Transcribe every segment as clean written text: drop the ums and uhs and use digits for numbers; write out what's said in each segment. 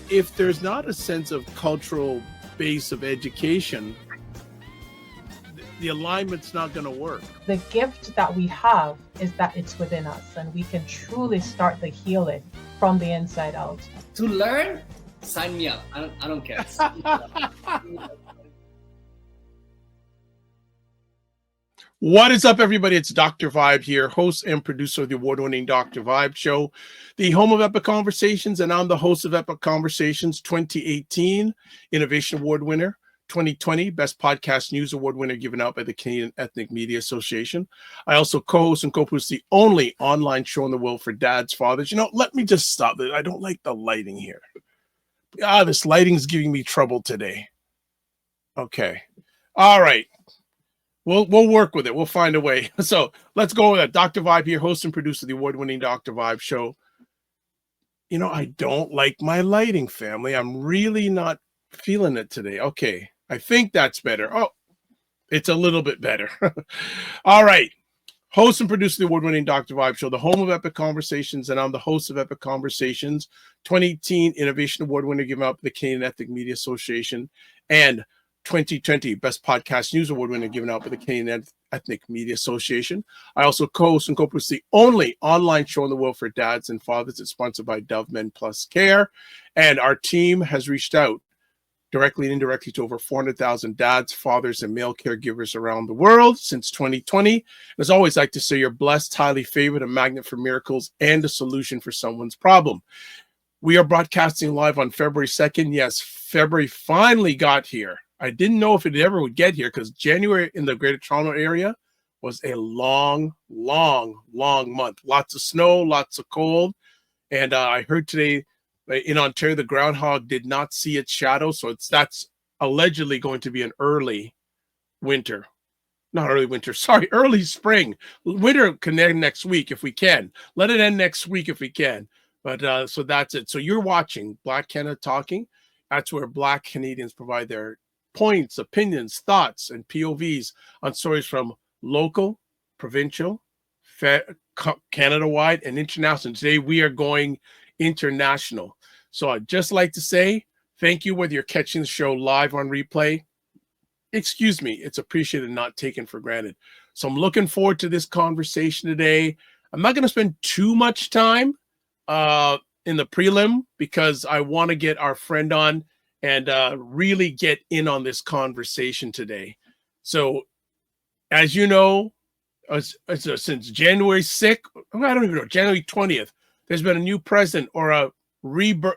if there's not a sense of cultural base of education, the alignment's not going to work. The gift that we have is that it's within us, and we can truly start the healing from the inside out. To learn, sign me up. I don't care. What is up, everybody? It's Dr. Vibe here, host and producer of the award-winning Dr. Vibe Show, the home of Epic Conversations, and I'm the host of Epic Conversations 2018 Innovation Award winner, 2020 Best Podcast News Award winner given out by the Canadian Ethnic Media Association. I also co-host and co-produce the only online show in the world for dads, fathers. You know, let me just stop it. I don't like the lighting here. This lighting is giving me trouble today. Okay. All right. We'll work with it. We'll find a way. So let's go with that. Dr. Vibe here, host and producer of the award-winning Dr. Vibe Show. You know, I don't like my lighting, family. I'm really not feeling it today. Okay. I think that's better. Oh, it's a little bit better. All right. Host and producer of the award-winning Dr. Vibe Show, the home of Epic Conversations, and I'm the host of Epic Conversations, 2018 Innovation Award winner given out by the Canadian Ethnic Media Association, and 2020 Best Podcast News Award winner given out by the Canadian Ethnic Media Association. I also co-host and co-produce the only online show in the world for dads and fathers. It's sponsored by Dove Men Plus Care, and our team has reached out directly and indirectly to over 400,000 dads, fathers, and male caregivers around the world since 2020. As always, I like to say you're blessed, highly favored, a magnet for miracles, and a solution for someone's problem. We are broadcasting live on February 2nd. Yes, February finally got here. I didn't know if it ever would get here because January in the Greater Toronto area was a long month. Lots of snow, lots of cold. And I heard today in Ontario, the groundhog did not see its shadow. So that's allegedly going to be an early winter. Not early winter, sorry, early spring. Winter can end next week if we can. Let it end next week if we can. But so that's it. So you're watching Black Canada Talking. That's where Black Canadians provide their points, opinions, thoughts, and POVs on stories from local, provincial, Canada-wide, and international. Today, we are going international. So I'd just like to say thank you, whether you're catching the show live on replay. Excuse me, it's appreciated, not taken for granted. So I'm looking forward to this conversation today. I'm not going to spend too much time in the prelim because I want to get our friend on and really get in on this conversation today. So, as you know, since January 6th, I don't even know, January 20th, there's been a new president or a rebirth,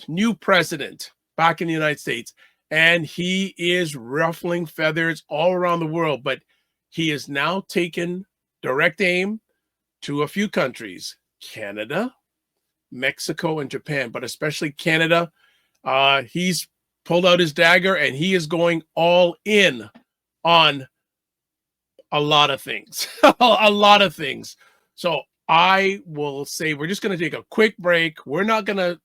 new president back in the United States. And he is ruffling feathers all around the world, but he has now taken direct aim to a few countries, Canada, Mexico, and Japan, but especially Canada. He's pulled out his dagger and he is going all in on a lot of things. A lot of things. So I will say we're just going to take a quick break. We're not going to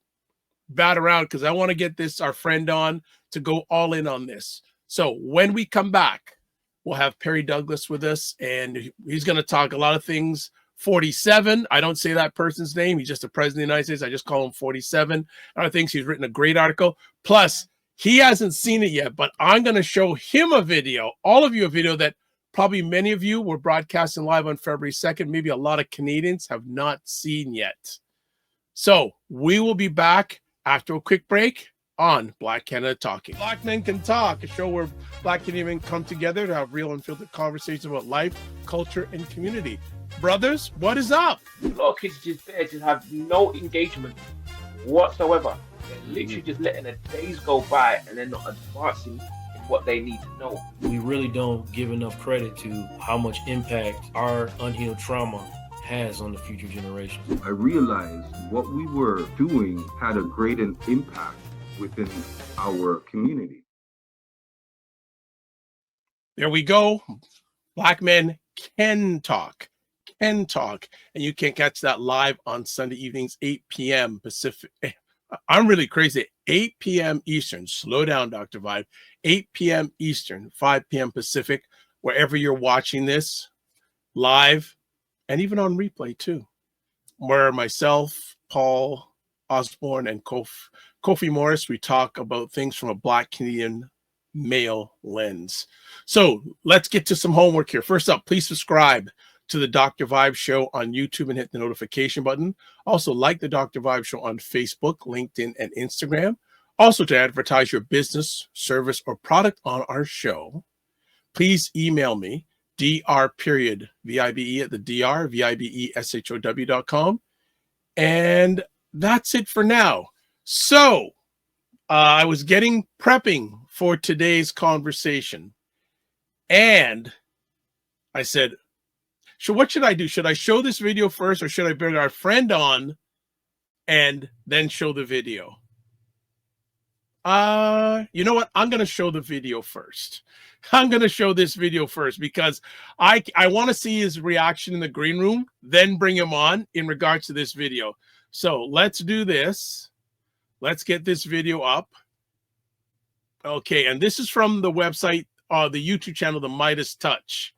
bat around because I want to get our friend on to go all in on this. So when we come back, we'll have Perry Douglas with us, and he's going to talk a lot of things. 47. I don't say that person's name. He's just the president of the United States. I just call him 47. I think he's written a great article. Plus, he hasn't seen it yet, but I'm going to show him a video, all of you a video that probably many of you were broadcasting live on February 2nd. Maybe a lot of Canadians have not seen yet. So we will be back after a quick break on Black Canada Talking. Black Men Can Talk, a show where Black Canadian come together to have real unfiltered conversations about life, culture, and community. Brothers, what is up? A lot of kids just there just have no engagement whatsoever. They're literally just letting the days go by and they're not advancing in what they need to know. We really don't give enough credit to how much impact our unhealed trauma has on the future generations. I realized what we were doing had a great impact within our community. There we go. Black Men Can Talk. And you can catch that live on Sunday evenings, 8 p.m. Pacific. I'm really crazy. 8 p.m. Eastern. Slow down, Dr. Vibe. 8 p.m. Eastern, 5 p.m. Pacific, wherever you're watching this live and even on replay too, where myself, Paul Osborne and Kofi Morris. We talk about things from a Black Canadian male lens. So let's get to some homework here. First up, please subscribe to the Dr. Vibe Show on YouTube and hit the notification button. Also, like the Dr. Vibe Show on Facebook, LinkedIn, and Instagram. Also, to advertise your business, service, or product on our show, please email me, dr.vibe at the dr.vibeshow.com. And that's it for now. So, I was prepping for today's conversation, and I said, so what should I do? Should I show this video first, or should I bring our friend on and then show the video? You know what? I'm going to show the video first. I'm going to show this video first because I want to see his reaction in the green room, then bring him on in regards to this video. So let's do this. Let's get this video up. Okay, and this is from the website, the YouTube channel, the MeidasTouch.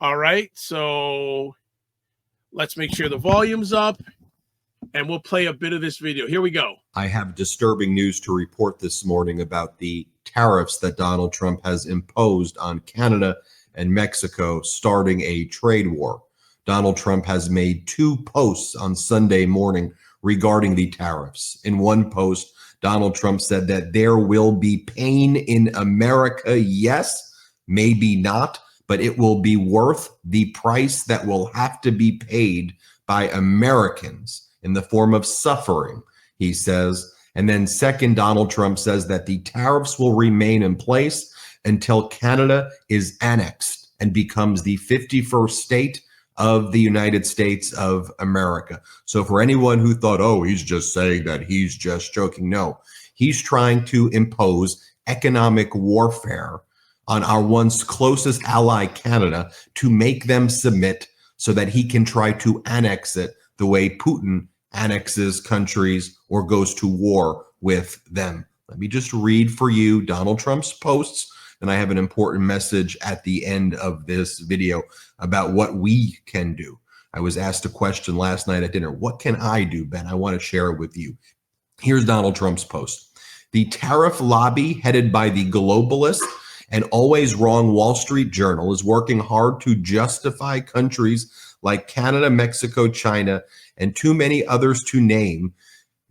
All right, so let's make sure the volume's up, and we'll play a bit of this video. Here we go. I have disturbing news to report this morning about the tariffs that Donald Trump has imposed on Canada and Mexico, starting a trade war. Donald Trump has made 2 posts on Sunday morning regarding the tariffs. In one post, Donald Trump said that there will be pain in America. Yes, maybe not, but it will be worth the price that will have to be paid by Americans in the form of suffering, he says. And then second, Donald Trump says that the tariffs will remain in place until Canada is annexed and becomes the 51st state of the United States of America. So for anyone who thought, oh, he's just saying that, he's just joking, no, he's trying to impose economic warfare on our once closest ally, Canada, to make them submit so that he can try to annex it the way Putin annexes countries or goes to war with them. Let me just read for you Donald Trump's posts, and I have an important message at the end of this video about what we can do. I was asked a question last night at dinner. What can I do, Ben? I want to share it with you. Here's Donald Trump's post. The tariff lobby headed by the globalist and always wrong Wall Street Journal is working hard to justify countries like Canada, Mexico, China, and too many others to name,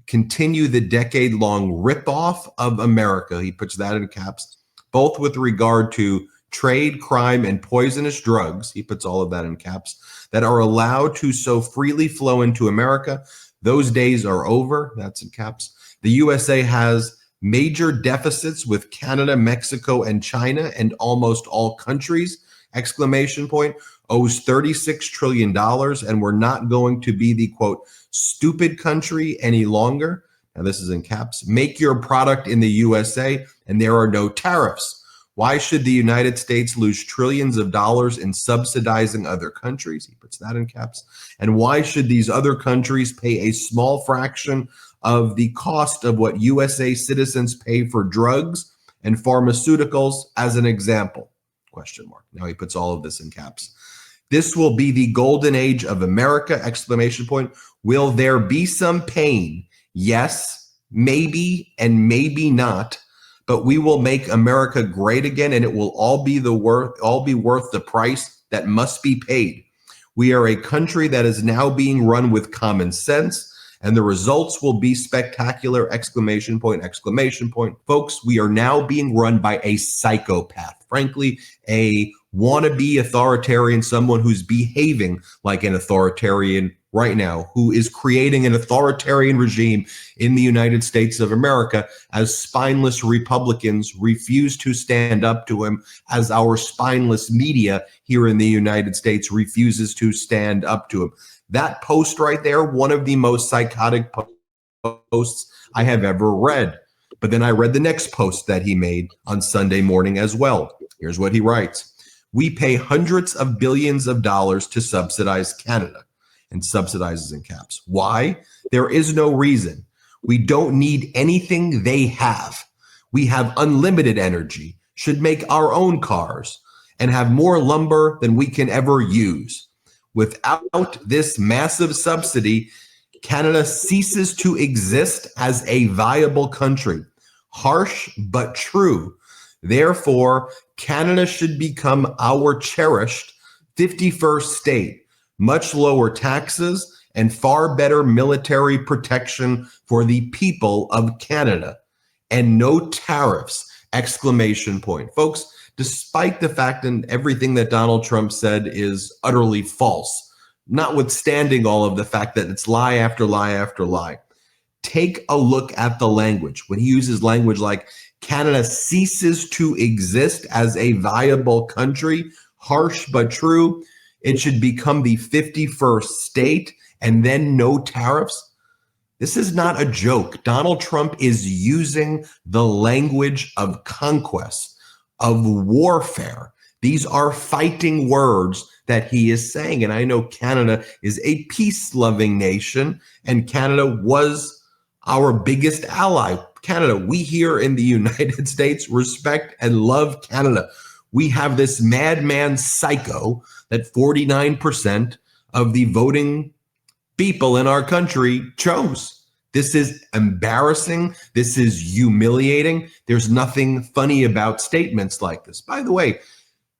continue the decade-long ripoff of America, he puts that in caps, both with regard to trade, crime, and poisonous drugs, he puts all of that in caps, that are allowed to so freely flow into America. Those days are over, that's in caps. The USA has major deficits with Canada, Mexico, and China, and almost all countries, exclamation point, owes $36 trillion, and we're not going to be the, quote, stupid country any longer. Now, this is in caps. Make your product in the USA, and there are no tariffs. Why should the United States lose trillions of dollars in subsidizing other countries? He puts that in caps. And why should these other countries pay a small fraction of the cost of what USA citizens pay for drugs and pharmaceuticals, as an example? Question mark. Now he puts all of this in caps. This will be the golden age of America, exclamation point. Will there be some pain? Yes, maybe, and maybe not. But we will make America great again, and it will all be worth the price that must be paid. We are a country that is now being run with common sense, and the results will be spectacular, exclamation point, exclamation point. Folks, we are now being run by a psychopath, frankly, a wannabe authoritarian, someone who's behaving like an authoritarian right now, who is creating an authoritarian regime in the United States of America, as spineless Republicans refuse to stand up to him, as our spineless media here in the United States refuses to stand up to him. That post right there, one of the most psychotic posts I have ever read. But then I read the next post that he made on Sunday morning as well. Here's what he writes. We pay hundreds of billions of dollars to subsidize Canada, and subsidizes in caps. Why? There is no reason. We don't need anything they have. We have unlimited energy, should make our own cars, and have more lumber than we can ever use. Without this massive subsidy, Canada ceases to exist as a viable country. Harsh but true. Therefore, Canada should become our cherished 51st state. Much lower taxes and far better military protection for the people of Canada. And no tariffs, exclamation point. Folks, despite the fact and everything that Donald Trump said is utterly false, notwithstanding all of the fact that it's lie after lie after lie, take a look at the language. When he uses language like Canada ceases to exist as a viable country, harsh but true, it should become the 51st state and then no tariffs. This is not a joke. Donald Trump is using the language of conquest, of warfare. These are fighting words that he is saying. And I know Canada is a peace-loving nation, and Canada was our biggest ally. Canada, we here in the United States respect and love Canada. We have this madman psycho that 49% of the voting people in our country chose. This is embarrassing. This is humiliating. There's nothing funny about statements like this. By the way,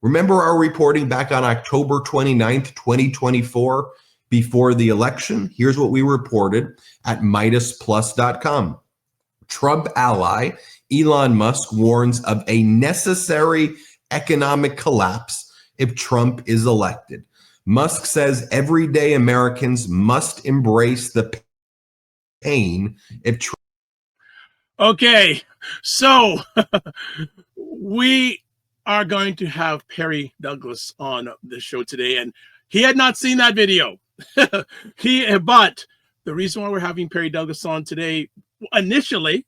remember our reporting back on October 29th, 2024, before the election? Here's what we reported at MeidasPlus.com. Trump ally Elon Musk warns of a necessary economic collapse if Trump is elected. Musk says everyday Americans must embrace the pain if Trump. Okay, so we are going to have Perry Douglas on the show today, and he had not seen that video. But the reason why we're having Perry Douglas on today initially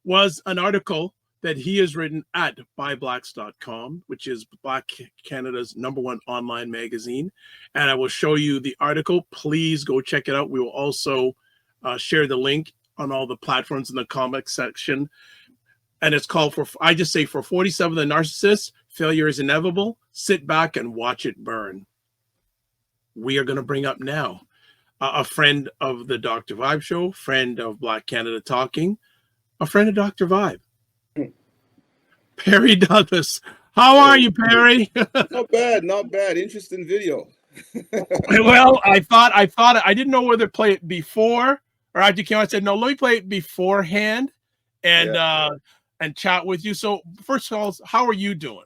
was an article that he has written at buyblacks.com, which is Black Canada's #1 online magazine. And I will show you the article. Please go check it out. We will also share the link on all the platforms in the comics section. And it's called for 47 the Narcissist, Failure is Inevitable. Sit back and watch it burn. We are going to bring up now a friend of the Dr. Vibe Show, friend of Black Canada Talking, a friend of Dr. Vibe. Perry Douglas. How are you, Perry? Not bad. Interesting video. Well, I thought I didn't know whether to play it before or after you came out. I said, no, let me play it beforehand and chat with you. So first of all, how are you doing?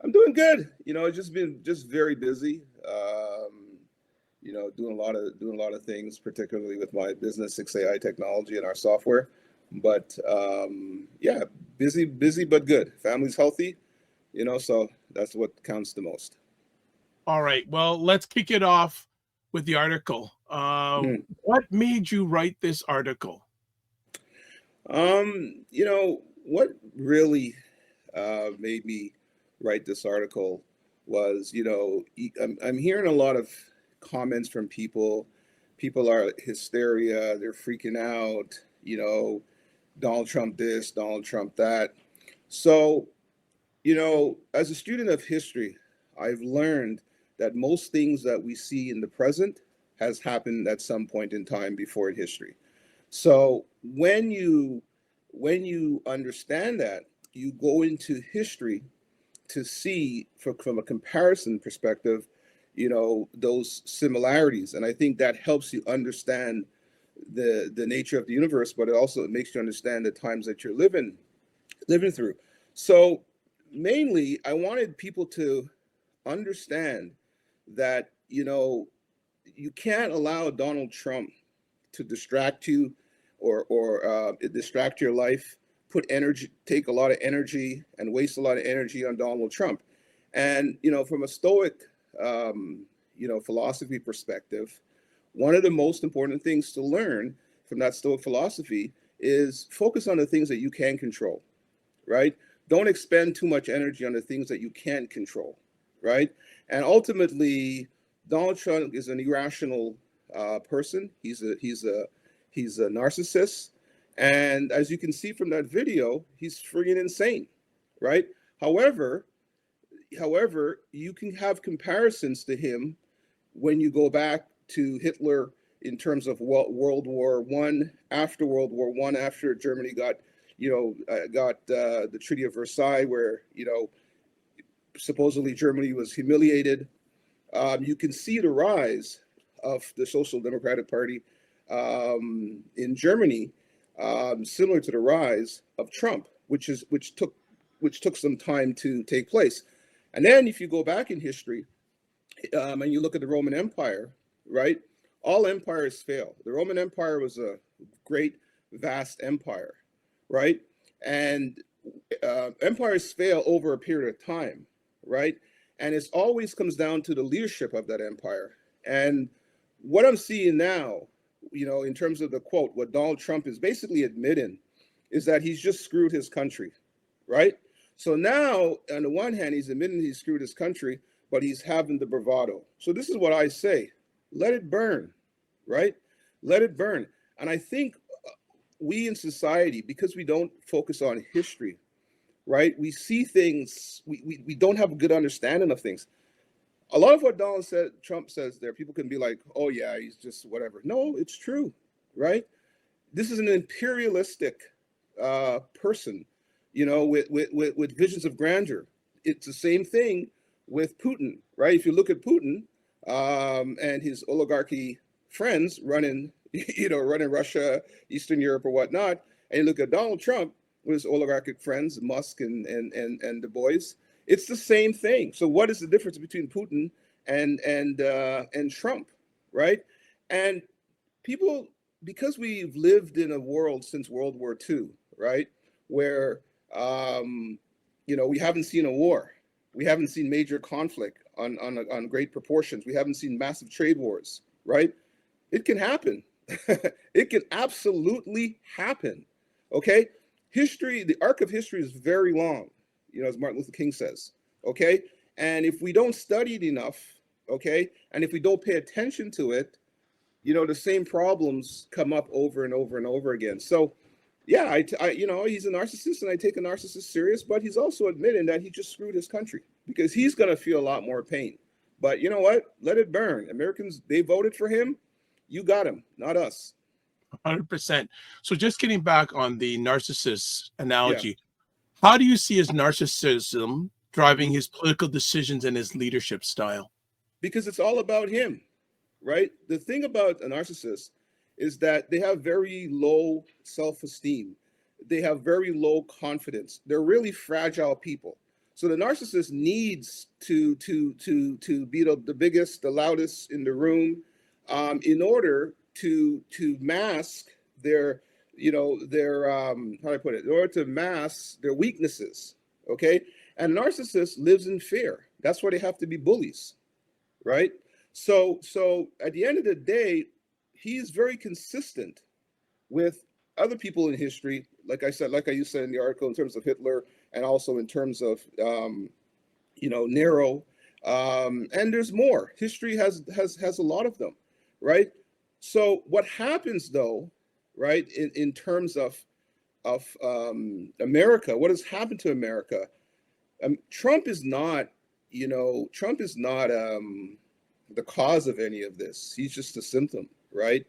I'm doing good. It's just been very busy. Doing a lot of things, particularly with my business, 6AI Technology and our software. But busy but good. Family's healthy, so that's what counts the most. All right. Well, let's kick it off with the article. What made you write this article? What really made me write this article was, I'm hearing a lot of comments from people. People are hysteria. They're freaking out, Donald Trump this, Donald Trump that. So, as a student of history, I've learned that most things that we see in the present has happened at some point in time before in history. So when you understand that, you go into history to see from a comparison perspective, those similarities. And I think that helps you understand the nature of the universe, but it also makes you understand the times that you're living through. So mainly, I wanted people to understand that, you can't allow Donald Trump to distract you or distract your life, take a lot of energy and waste a lot of energy on Donald Trump. And, from a Stoic, philosophy perspective, one of the most important things to learn from that Stoic philosophy is focus on the things that you can control, right? Don't expend too much energy on the things that you can't control, right? And ultimately, Donald Trump is an irrational person. He's a narcissist. And as you can see from that video, he's friggin' insane, right? However, you can have comparisons to him when you go back to Hitler in terms of World War One, after World War One, after Germany got the Treaty of Versailles, where supposedly Germany was humiliated. You can see the rise of the Social Democratic Party in Germany, similar to the rise of Trump, which took some time to take place. And then if you go back in history and you look at the Roman Empire, right? All empires fail. The Roman Empire was a great, vast empire, right? And empires fail over a period of time, right? And it always comes down to the leadership of that empire. And what I'm seeing now, in terms of the quote, what Donald Trump is basically admitting is that he's just screwed his country, right? So now, on the one hand, he's admitting he screwed his country, but he's having the bravado. So this is what I say: let it burn, right? Let it burn. And I think we in society, because we don't focus on history, right? We see things, we don't have a good understanding of things. A lot of what Trump says there, people can be like, oh yeah, he's just whatever. No, it's true, right? This is an imperialistic person, with visions of grandeur. It's the same thing with Putin, right? If you look at Putin and his oligarchy friends running Russia, Eastern Europe, or whatnot, and you look at Donald Trump with his oligarchic friends, Musk and the boys, it's the same thing. So what is the difference between Putin and Trump, right? And people, because we've lived in a world since World War II, right, where we haven't seen a war, we haven't seen major conflict on great proportions, we haven't seen massive trade wars, right? It can happen. It can absolutely happen. Okay, history, the arc of history is very long, as Martin Luther King says. Okay, and if we don't study it enough, okay, and if we don't pay attention to it, the same problems come up over and over and over again. So, yeah, he's a narcissist, and I take a narcissist serious, but he's also admitting that he just screwed his country, because he's going to feel a lot more pain. But you know what? Let it burn. Americans, they voted for him. You got him, not us. 100%. So just getting back on the narcissist analogy, how do you see his narcissism driving his political decisions and his leadership style? Because it's all about him, right? The thing about a narcissist is that they have very low self-esteem. They have very low confidence. They're really fragile people. So the narcissist needs to be the biggest, the loudest in the room, in order to mask their how do I put it? In order to mask their weaknesses, okay? And narcissist lives in fear. That's why they have to be bullies, right? So at the end of the day, he's very consistent with other people in history, like you said in the article, in terms of Hitler, and also in terms of Nero, and there's more. History has a lot of them, right? So what happens though, right, in terms of America, what has happened to America? Trump is not the cause of any of this. He's just a symptom, right?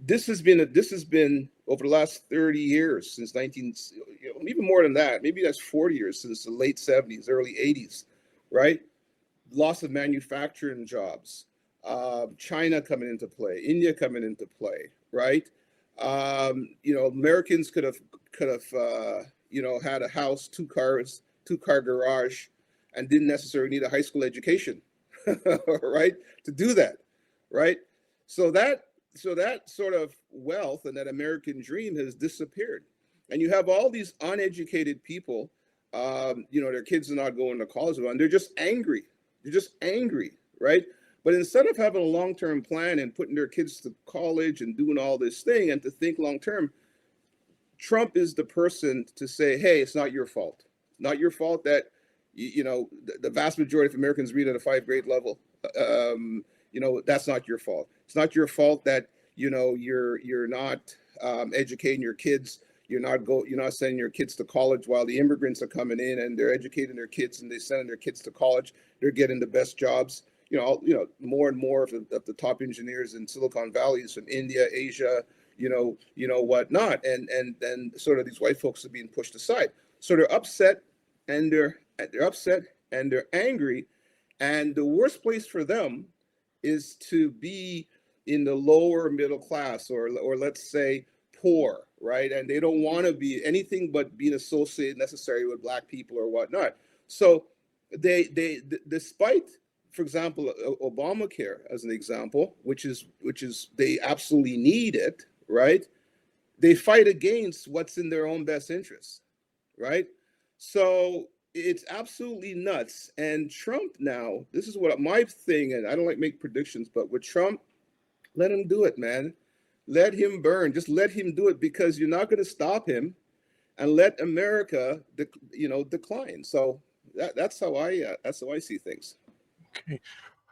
This has been over the last 30 years, since even more than that, maybe that's 40 years, since the late 70s, early 80s, right? Loss of manufacturing jobs, China coming into play, India coming into play, right? Americans could have had a house, two-car garage, and didn't necessarily need a high school education, right, to do that, right? So that sort of wealth and that American dream has disappeared. And you have all these uneducated people, their kids are not going to college, and they're just angry. They're just angry, right? But instead of having a long-term plan and putting their kids to college and doing all this thing and to think long-term, Trump is the person to say, hey, it's not your fault. Not your fault that, the vast majority of Americans read at a 5th grade level. That's not your fault. It's not your fault that, you're not educating your kids. You're not sending your kids to college while the immigrants are coming in and they're educating their kids and they're sending their kids to college. They're getting the best jobs. more and more of the top engineers in Silicon Valley is from India, Asia, whatnot, and then sort of these white folks are being pushed aside. So they're upset, and they're upset, and they're angry, and the worst place for them is to be in the lower middle class, or let's say poor, right? And they don't want to be anything but being associated necessarily with Black people or whatnot. So they despite, for example, Obamacare as an example, which is they absolutely need it, right? They fight against what's in their own best interest, right? So it's absolutely nuts. And Trump now, this is what my thing, and I don't like make predictions, but with Trump, let him do it, man. Let him burn. Just let him do it, because you're not going to stop him, and let America, decline. So that's how I see things. Okay.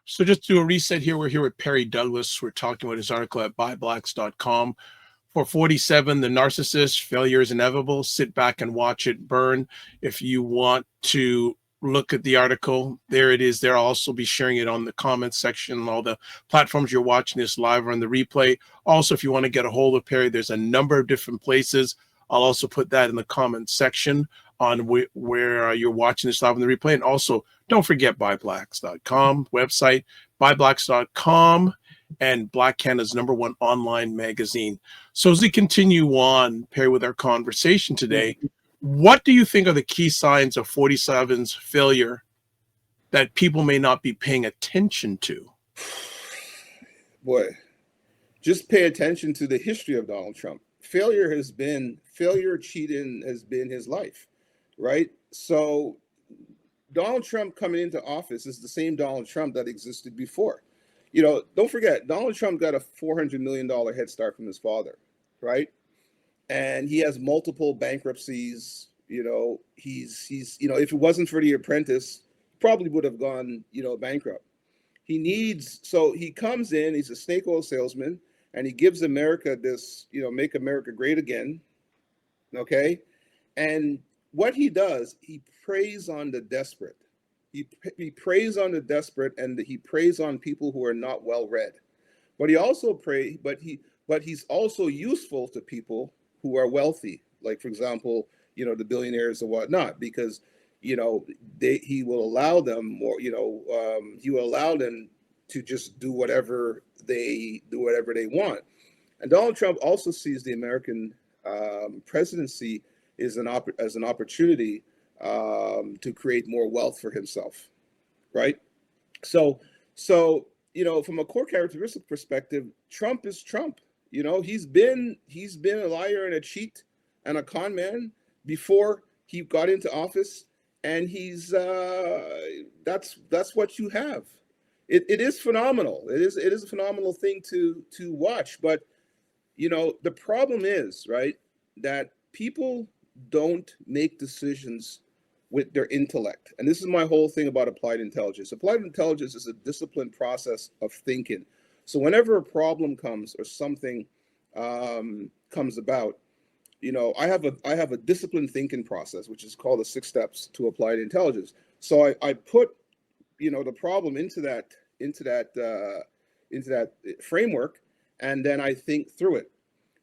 So just to do a reset here, we're here with Perry Douglas. We're talking about his article at buyblacks.com. For 47, The Narcissist, Failure is Inevitable. Sit back and watch it burn. If you want to look at the article, there it is there. I'll also be sharing it on the comments section on all the platforms you're watching this live or on the replay. Also, if you want to get a hold of Perry, there's a number of different places. I'll also put that in the comments section on where you're watching this live on the replay. And also, don't forget buyblacks.com website, buyblacks.com, and Black Canada's #1 online magazine. So as we continue on, Perry, with our conversation today, what do you think are the key signs of 47's failure that people may not be paying attention to? Boy, just pay attention to the history of Donald Trump. Failure, cheating has been his life, right? So Donald Trump coming into office is the same Donald Trump that existed before. Don't forget, Donald Trump got a $400 million head start from his father, right? And he has multiple bankruptcies. He's if it wasn't for The Apprentice, probably would have gone, bankrupt. So he comes in, he's a snake oil salesman, and he gives America this, make America great again. Okay. And what he does, he preys on the desperate. He preys on the desperate, and he preys on people who are not well read. But he also he's also useful to people who are wealthy, like, for example, the billionaires or whatnot, because he will allow them he will allow them to just do whatever they want. And Donald Trump also sees the American presidency as an opportunity to create more wealth for himself, right? So from a core characteristic perspective, Trump is Trump. He's been a liar and a cheat and a con man before he got into office, and he's that's what you have. It is phenomenal. It is a phenomenal thing to watch. But the problem is, right, that people don't make decisions with their intellect. And this is my whole thing about applied intelligence. Applied intelligence is a disciplined process of thinking. So whenever a problem comes or something comes about, I have a disciplined thinking process, which is called the 6 steps to applied intelligence. So I put the problem into that framework, and then I think through it.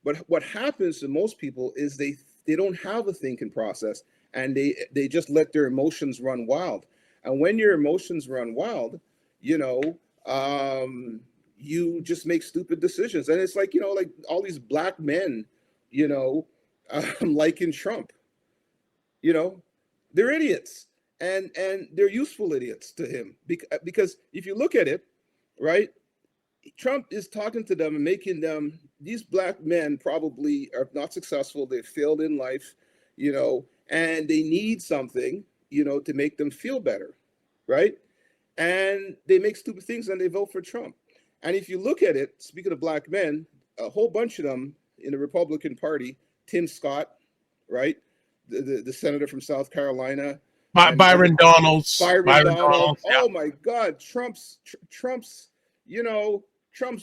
But what happens to most people is they don't have a thinking process, and they just let their emotions run wild. And when your emotions run wild, you just make stupid decisions. And it's like, like all these black men, like in Trump, they're idiots, and they're useful idiots to him, because if you look at it, right, Trump is talking to them and making them, these black men probably are not successful. They failed in life, and they need something, to make them feel better, right? And they make stupid things and they vote for Trump. And if you look at it, speaking of black men, a whole bunch of them in the Republican Party, Tim Scott, right? The senator from South Carolina. Byron Donalds. Byron Donalds. Donalds, yeah. Oh my God, Trump's, Trump's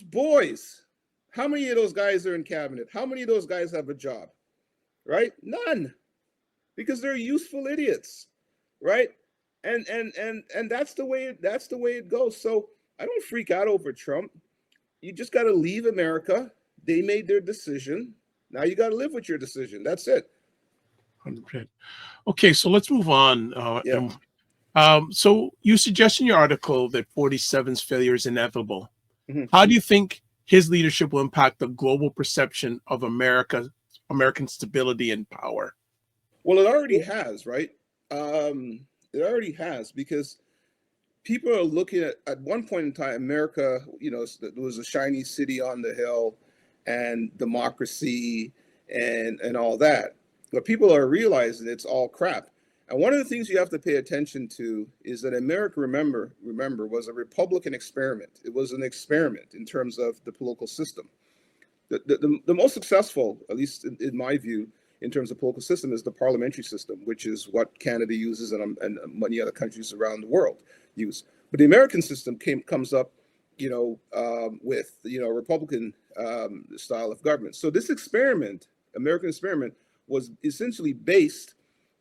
boys. How many of those guys are in cabinet? How many of those guys have a job? Right? None. Because they're useful idiots, right? And that's the way it goes. So I don't freak out over Trump. You just got to leave America. They made their decision. Now you got to live with your decision. That's it. 100%. Okay, so let's move on. Yeah. So you suggest in your article that 47's failure is inevitable. Mhm. How do you think his leadership will impact the global perception of American stability and power? Well, it already has, right? It already has, because people are looking at one point in time, America, there was a shiny city on the hill and democracy and all that. But people are realizing it's all crap. And one of the things you have to pay attention to is that America, remember, was a Republican experiment. It was an experiment in terms of the political system. The most successful, at least in my view, in terms of political system, is the parliamentary system, which is what Canada uses and many other countries around the world use. But the American system comes up, with Republican style of government. So this experiment, American experiment, was essentially based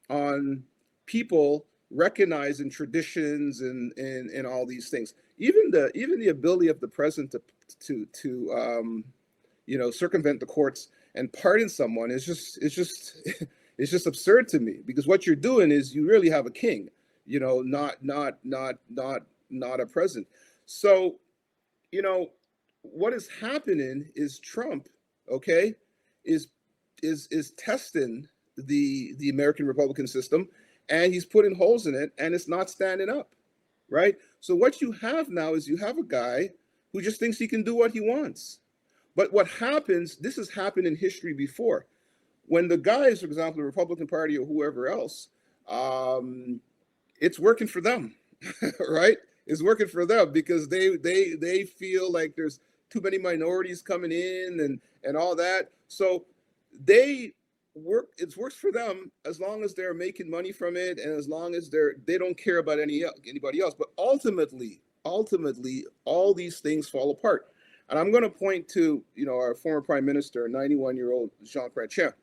on people recognizing traditions and all these things. Even the ability of the president to circumvent the courts and pardon someone is just absurd to me, because what you're doing is you really have a king, not a president. So, what is happening is Trump, okay, is testing the American Republican system, and he's putting holes in it, and it's not standing up, right? So what you have now is you have a guy who just thinks he can do what he wants. But what happens, this has happened in history before. When the guys, for example, the Republican Party or whoever else, it's working for them, right? It's working for them because they feel like there's too many minorities coming in and all that. So it works for them as long as they're making money from it, and as long as they don't care about anybody else. But ultimately, all these things fall apart. And I'm going to point to, our former Prime Minister, 91-year-old Jean Chrétien.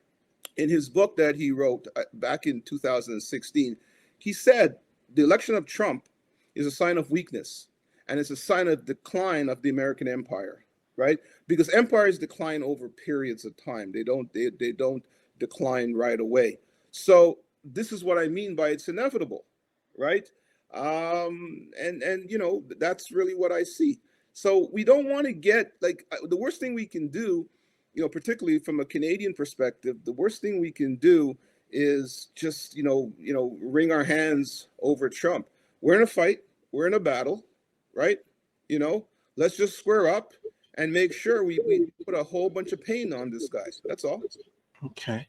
In his book that he wrote back in 2016, he said the election of Trump is a sign of weakness, and it's a sign of decline of the American empire, right? Because empires decline over periods of time. They don't decline right away. So this is what I mean by it's inevitable, right? That's really what I see. So we don't want to get the worst thing we can do, particularly from a Canadian perspective, the worst thing we can do is just, wring our hands over Trump. We're in a fight. We're in a battle, right? Let's just square up and make sure we put a whole bunch of pain on this guy. That's all. Okay.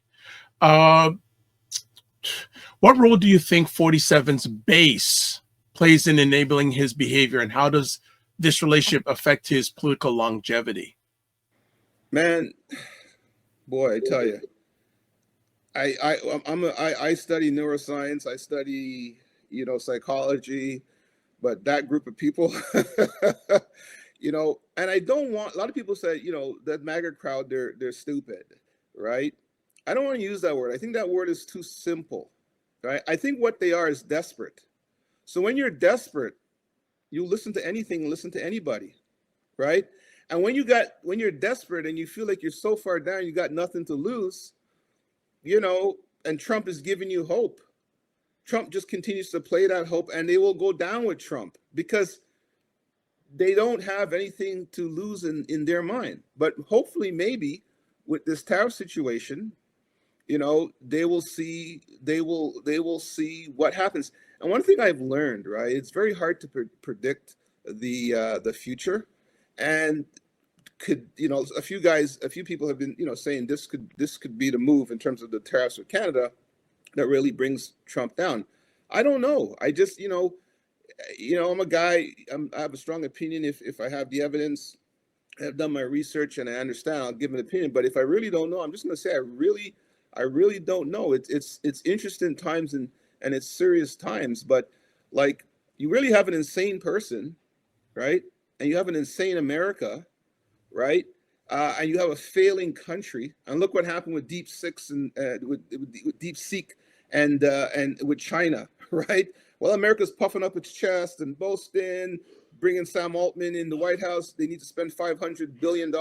What role do you think 47's base plays in enabling his behavior, and how does this relationship affect his political longevity? Man, boy, I tell you, I study neuroscience, I study psychology, but that group of people, and I don't want, a lot of people say, that MAGA crowd, they're stupid, right? I don't want to use that word. I think that word is too simple, right? I think what they are is desperate. So when you're desperate, you listen to anything, listen to anybody, right? And when you're desperate and you feel like you're so far down, you got nothing to lose, and Trump is giving you hope. Trump just continues to play that hope, and they will go down with Trump because they don't have anything to lose in their mind. But hopefully, maybe with this tariff situation, they will see what happens. And one thing I've learned, right, it's very hard to predict the future. And a few people have been saying this could be the move in terms of the tariffs with Canada that really brings Trump down. I don't know. I just I'm a guy. I have a strong opinion if I have the evidence. I've done my research and I understand. I'll give an opinion. But if I really don't know, I'm just going to say I really don't know. It's interesting times and it's serious times. But you really have an insane person, right? And you have an insane America, right? And you have a failing country. And look what happened with DeepSeek with DeepSeek and with China, right? Well, America's puffing up its chest and boasting, bring in Sam Altman in the White House. They need to spend $500 billion.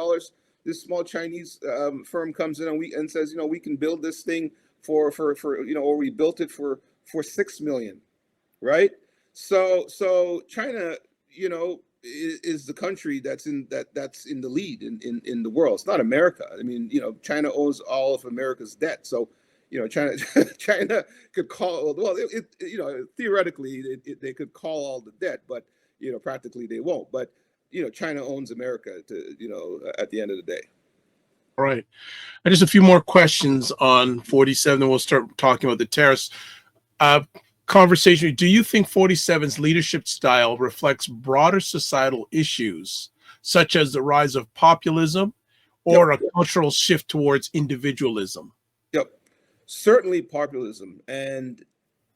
This small Chinese firm comes in and says, we can build this thing for or we built it for $6 million, right? So China, is the country that's in the lead in the world. It's not America. I mean, China owns all of America's debt. So, China could call, well, theoretically they could call all the debt, but practically they won't. But China owns America at the end of the day. All right. And just a few more questions on 47, and we'll start talking about the tariffs. Conversation. Do you think 47's leadership style reflects broader societal issues, such as the rise of populism or a cultural shift towards individualism? Yep. Certainly populism. And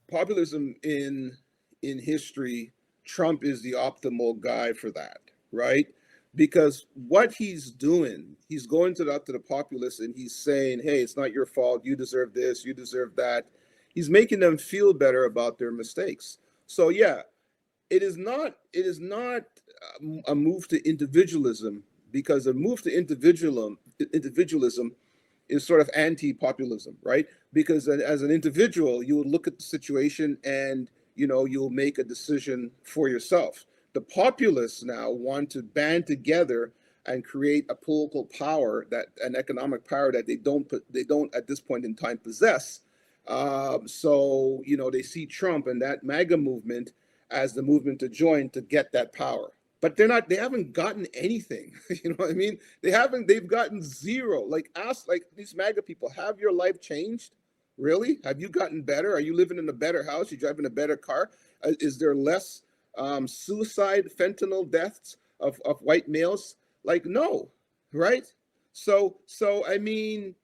populism in history, Trump is the optimal guy for that, right? Because what he's doing, he's going to the populace and he's saying, hey, it's not your fault. You deserve this. You deserve that. He's making them feel better about their mistakes. So yeah, it is not a move to individualism, because a move to individualism is sort of anti-populism, right? Because as an individual, you would look at the situation and you'll make a decision for yourself. The populists now want to band together and create a political power, an economic power that they don't at this point in time possess. So they see Trump and that MAGA movement as the movement to join to get that power. But they haven't gotten anything. You know what I mean? They've gotten zero. Like these MAGA people, have your life changed? Really? Have you gotten better? Are you living in a better house? You driving a better car? Is there less suicide, fentanyl deaths of white males? Like, no, right? So I mean,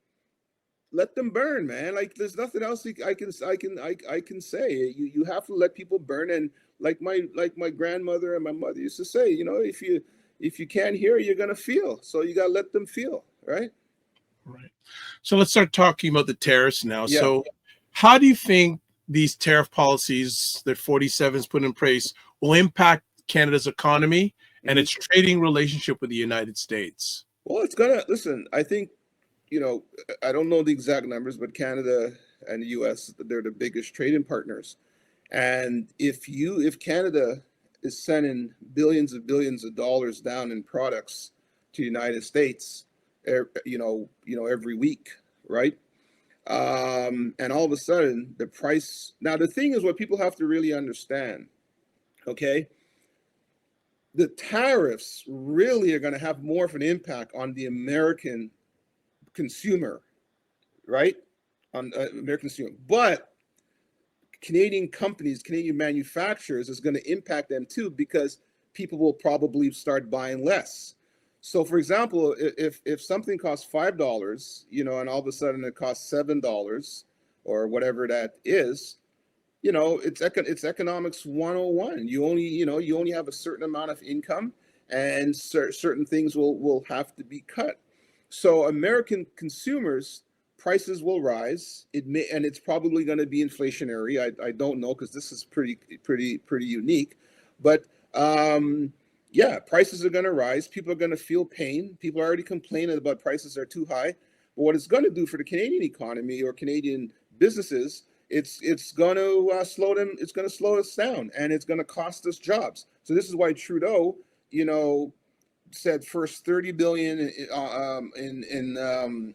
let them burn, man. Like, there's nothing else I can say. You have to let people burn. And like my grandmother and my mother used to say, if you can't hear, you're gonna feel. So you gotta let them feel, right? Right. So let's start talking about the tariffs now. Yeah. So how do you think these tariff policies that 47's put in place will impact Canada's economy and its trading relationship with the United States? Well, it's gonna, listen, I think, I don't know the exact numbers, but Canada and the US, they're the biggest trading partners. And if Canada is sending billions of dollars down in products to the United States, every week, right? And all of a sudden the price, now the thing is, what people have to really understand, okay? The tariffs really are going to have more of an impact on the American consumer, right? On American consumer. But Canadian companies, Canadian manufacturers is going to impact them too, because people will probably start buying less. So for example, if something costs $5, and all of a sudden it costs $7 or whatever that is, it's economics 101. You only have a certain amount of income, and certain things will have to be cut. So American consumers, prices will rise. And it's probably going to be inflationary. I don't know, because this is pretty unique. But yeah, prices are going to rise. People are going to feel pain. People are already complaining about prices are too high. But what it's going to do for the Canadian economy or Canadian businesses, it's going to slow them. It's going to slow us down, and it's going to cost us jobs. So this is why Trudeau, said first $30 billion in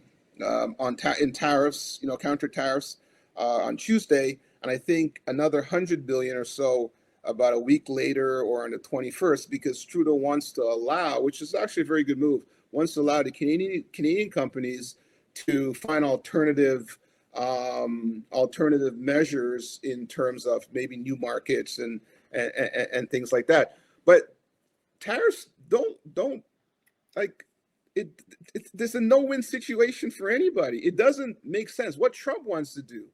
tariffs, counter tariffs on Tuesday, and I think another $100 billion or so about a week later or on the 21st, because Trudeau wants to allow, which is actually a very good move, wants to allow the Canadian companies to find alternative measures in terms of maybe new markets and things like that. But tariffs don't like it. There's a no-win situation for anybody. It doesn't make sense. What Trump wants to do,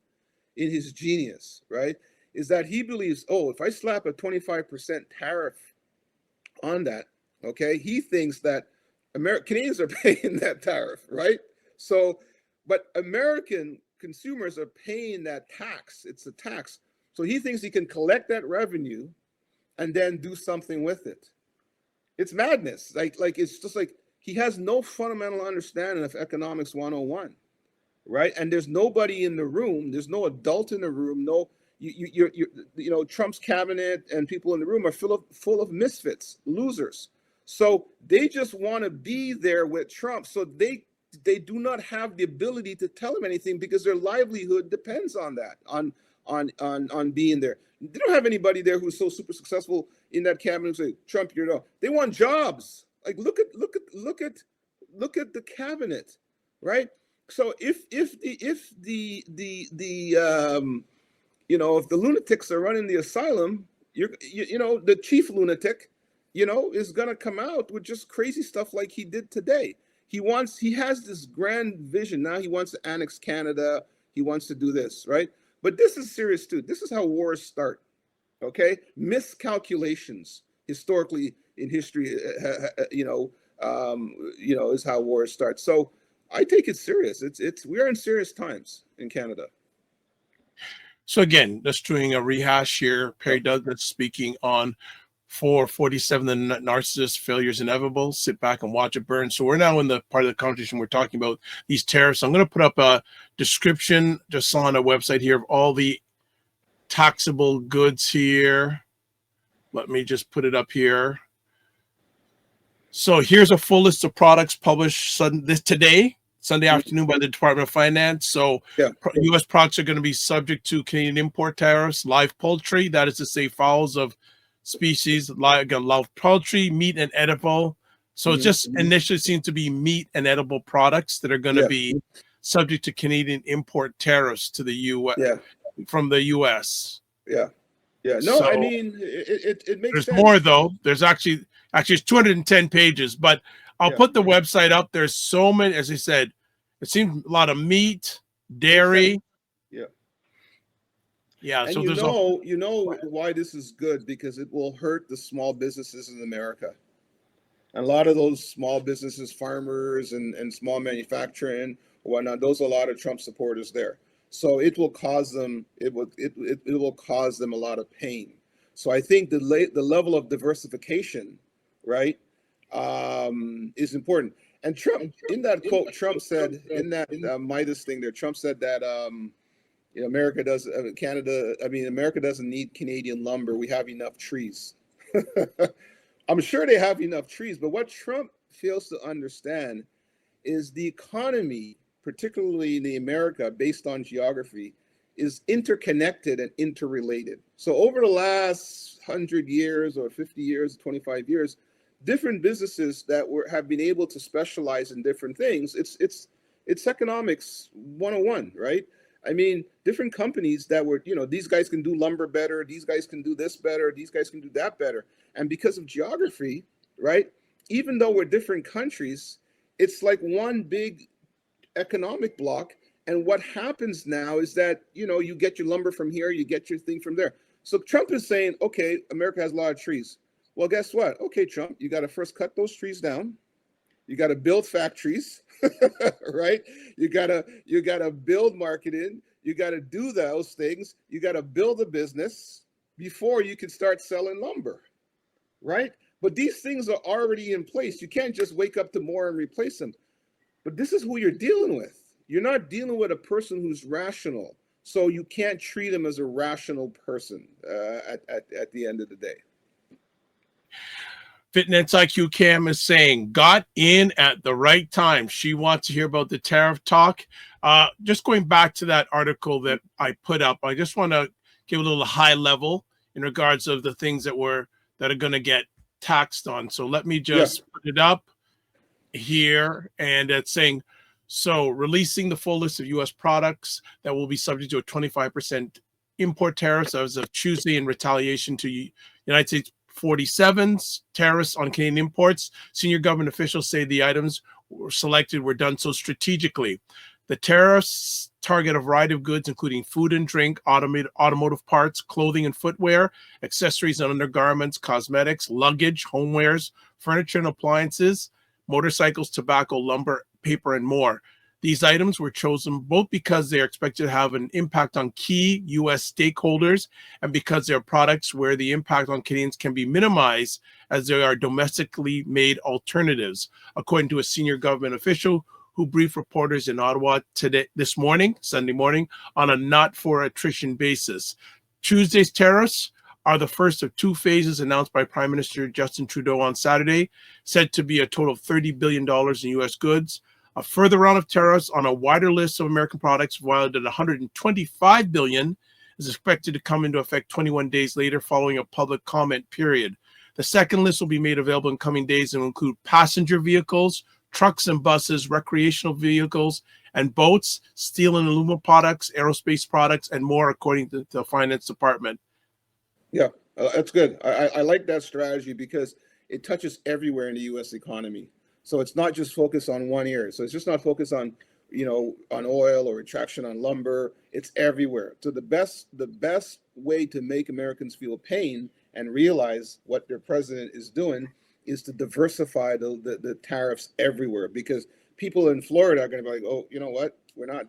in his genius, right, is that he believes, if I slap a 25% tariff on that, okay, he thinks that Canadians are paying that tariff, right? So, but American consumers are paying that tax. It's a tax. So he thinks he can collect that revenue and then do something with it. It's madness. Like it's just like he has no fundamental understanding of economics 101, right? And there's nobody in the room. There's no adult in the room. No, you know, Trump's cabinet and people in the room are full of misfits, losers. So they just want to be there with Trump. So they do not have the ability to tell him anything because their livelihood depends on that, on being there. They don't have anybody there who's so super successful in that cabinet who say, Trump, you're no. They want jobs. Like look at the cabinet, right? So if the you know, if the lunatics are running the asylum, you know, the chief lunatic, you know, is gonna come out with just crazy stuff like he did today. He has this grand vision. Now he wants to annex Canada. He wants to do this, right? But this is serious too. This is how wars start. Okay, miscalculations historically in history, you know, is how wars start. So I take it serious. We're in serious times in Canada. So again, just doing a rehash here. Perry Douglas speaking on 447, the Narcissist, failures inevitable. Sit back and watch it burn. So we're now in the part of the conversation we're talking about these tariffs. I'm going to put up a description just on a website here of all the taxable goods here. Let me just put it up here. So here's a full list of products published today, Sunday afternoon, by the Department of Finance. So U.S. products are going to be subject to Canadian import tariffs. Live poultry, that is to say fowls of species like live poultry, meat, and edible. So it just initially seems to be meat and edible products that are going to be subject to Canadian import tariffs to the U.S. From the U.S. No, so, I mean it makes there's sense. more though. There's actually it's 210 pages, but I'll put the website up. There's so many, as I said, it seems a lot of meat, dairy. And so you know why this is good, because it will hurt the small businesses in America. And a lot of those small businesses, farmers and small manufacturing or whatnot, those are a lot of Trump supporters there. So it will cause them it will cause them a lot of pain. So I think the level of diversification, right, is important. And Trump, in that quote, Trump said in that Midas thing there, Trump said that America doesn't need Canadian lumber. We have enough trees. I'm sure they have enough trees, but what Trump fails to understand is the economy, particularly in the America, based on geography, is interconnected and interrelated. So over the last 100 years or 50 years, 25 years, different businesses that have been able to specialize in different things. It's economics 101, right? I mean, different companies that were, these guys can do lumber better, these guys can do this better, these guys can do that better. And because of geography, right, even though we're different countries, it's like one big economic block. And what happens now is that, you get your lumber from here, you get your thing from there. So Trump is saying, okay, America has a lot of trees. Well, guess what? Okay, Trump, you got to first cut those trees down. You got to build factories, right? You gotta build marketing. You got to do those things. You got to build a business before you can start selling lumber, right? But these things are already in place. You can't just wake up tomorrow and replace them. But this is who you're dealing with. You're not dealing with a person who's rational. So you can't treat him as a rational person at the end of the day. Fitness IQ Cam is saying, got in at the right time. She wants to hear about the tariff talk. Just going back to that article that I put up, I just want to give a little high level in regards of the things that are going to get taxed on. So let me just put it up here, and it's saying, so releasing the full list of U.S. products that will be subject to a 25% import tariffs as of Tuesday in retaliation to United States 47's tariffs on Canadian imports. Senior government officials say the items were done so strategically. The tariffs target a variety of goods, including food and drink, automotive parts, clothing and footwear, accessories and undergarments, cosmetics, luggage, homewares, furniture and appliances, motorcycles, tobacco, lumber, paper, and more. These items were chosen both because they are expected to have an impact on key U.S. stakeholders and because they're products where the impact on Canadians can be minimized as they are domestically made alternatives, according to a senior government official who briefed reporters in Ottawa this morning, Sunday morning, on a not for attrition basis. Tuesday's tariffs are the first of two phases announced by Prime Minister Justin Trudeau on Saturday, said to be a total of $30 billion in U.S. goods. A further round of tariffs on a wider list of American products, valued at $125 billion, is expected to come into effect 21 days later following a public comment period. The second list will be made available in coming days and will include passenger vehicles, trucks and buses, recreational vehicles and boats, steel and aluminum products, aerospace products, and more, according to the Finance Department. Yeah, that's good. I like that strategy because it touches everywhere in the U.S. economy. So it's not just focused on one area. So it's just not focused on, on oil or retraction on lumber. It's everywhere. So the best way to make Americans feel pain and realize what their president is doing is to diversify the tariffs everywhere, because people in Florida are going to be like, oh, you know what? We're not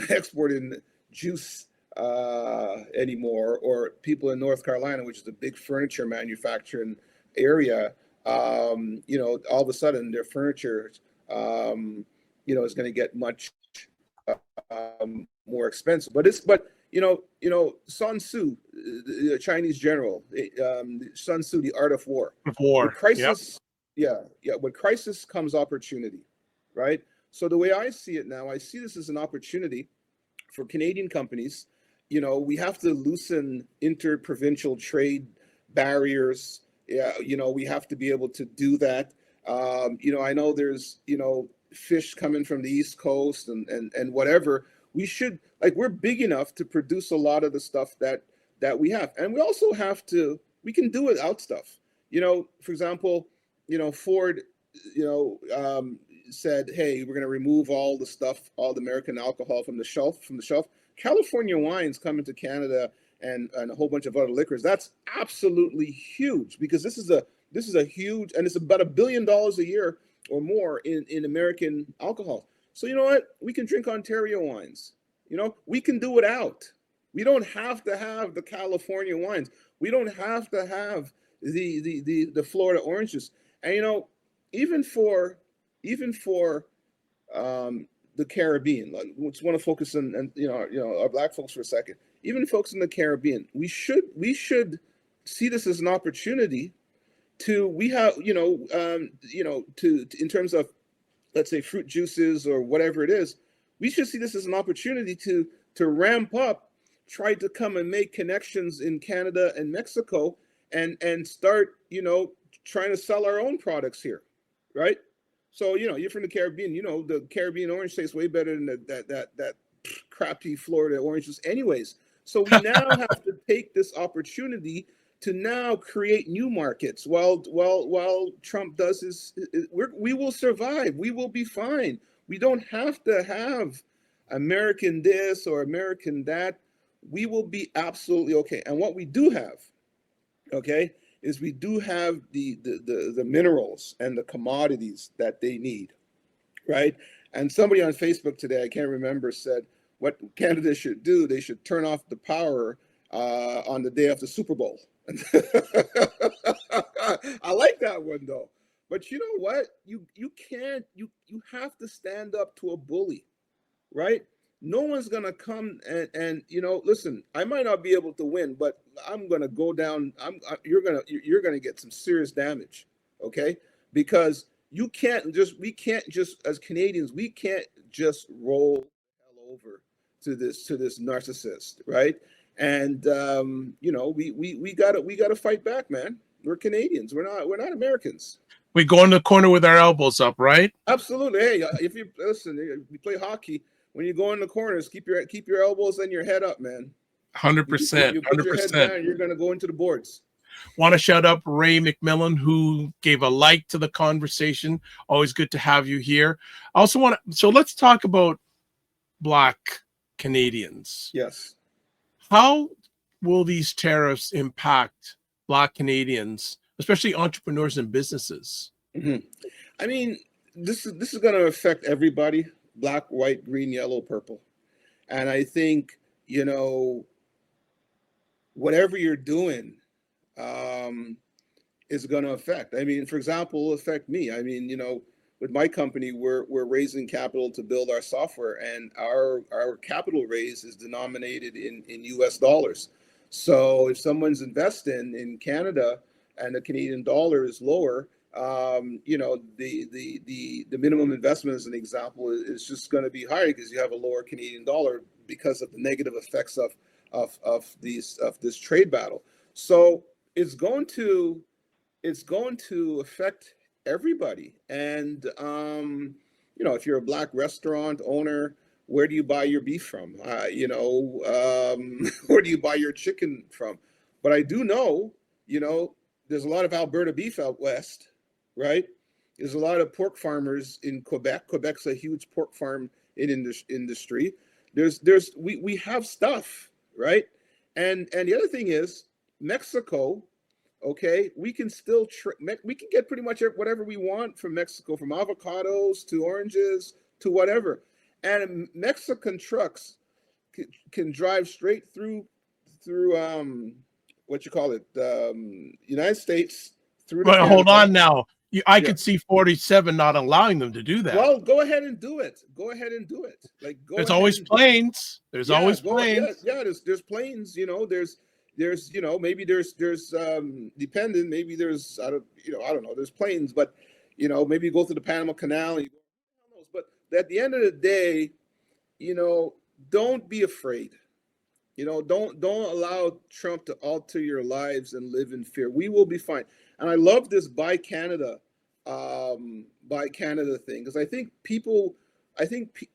exporting juice anymore. Or people in North Carolina, which is a big furniture manufacturing area, all of a sudden their furniture, is going to get much more expensive. Sun Tzu, the Chinese general, Sun Tzu, The Art of War. With crisis, with crisis comes opportunity, right? So the way I see it now, I see this as an opportunity for Canadian companies. We have to loosen interprovincial trade barriers. We have to be able to do that. I know there's, fish coming from the East Coast and whatever. We should, we're big enough to produce a lot of the stuff that we have. And we also we can do without stuff. For example, Ford, said, hey, we're going to remove all the American alcohol from the shelf. California wine's coming to Canada and a whole bunch of other liquors. That's absolutely huge, because this is a huge, and it's about $1 billion a year or more in American alcohol. So you know what? We can drink Ontario wines. We can do without. We don't have to have the California wines. We don't have to have the Florida oranges. And even for the Caribbean, we just want to focus on our Black folks for a second. Even folks in the Caribbean, we should see this as an opportunity to in terms of, let's say, fruit juices or whatever it is. We should see this as an opportunity to ramp up, try to come and make connections in Canada and Mexico, and start trying to sell our own products here, right? So you're from the Caribbean. The Caribbean orange tastes way better than that crappy Florida oranges, anyways. So we now have to take this opportunity to now create new markets. While Trump does we will survive. We will be fine. We don't have to have American this or American that. We will be absolutely okay. And what we do have, okay, is we do have the minerals and the commodities that they need, right? And somebody on Facebook today, I can't remember, said what Canada should do, they should turn off the power on the day of the Super Bowl. I like that one though. But you know what? You have to stand up to a bully, right? No one's gonna come and listen, I might not be able to win, but I'm gonna go down. You're gonna get some serious damage, okay? Because we can't just as Canadians, we can't just roll hell over to this narcissist, right? And we gotta fight back, man. We're Canadians. We're not Americans. We go in the corner with our elbows up, right? Absolutely. Hey, if you listen, we play hockey. When you go in the corners, keep your elbows and your head up, man. 100%. You put your head down, you're going to go into the boards. Want to shout out Ray McMillan, who gave a like to the conversation. Always good to have you here. I also so let's talk about Black Canadians. Yes. How will these tariffs impact Black Canadians, especially entrepreneurs and businesses? Mm-hmm. I mean, this is going to affect everybody: black, white, green, yellow, purple. And I think, you know, whatever you're doing is going to affect. I mean, for example, it'll affect me. I mean, you know, with my company, we're raising capital to build our software, and our capital raise is denominated in US dollars. So if someone's investing in Canada and the Canadian dollar is lower, you know, the minimum investment, as an example, is just going to be higher because you have a lower Canadian dollar because of the negative effects of this trade battle. So it's going to affect everybody. And you know, if you're a black restaurant owner, where do you buy your beef from? You know, where do you buy your chicken from? But I do know, you know, there's a lot of Alberta beef out west, right? There's a lot of pork farmers in Quebec. Quebec's a huge pork farm industry. We have stuff, right? And the other thing is Mexico. Okay, we can still we can get pretty much whatever we want from Mexico, from avocados to oranges to whatever. And Mexican trucks can drive straight through what you call it, United States through. But hold on now. I could see 47 not allowing them to do that. Well, go ahead and do it. Go ahead and do it. Like, there's always planes. There's always planes. Yeah, there's planes. You know, there's you know, maybe there's dependent. Maybe there's I don't know. There's planes, but you know, maybe you go through the Panama Canal. And you go, but at the end of the day, you know, don't be afraid. You know, don't allow Trump to alter your lives and live in fear. We will be fine. And I love this Buy Canada thing, because I think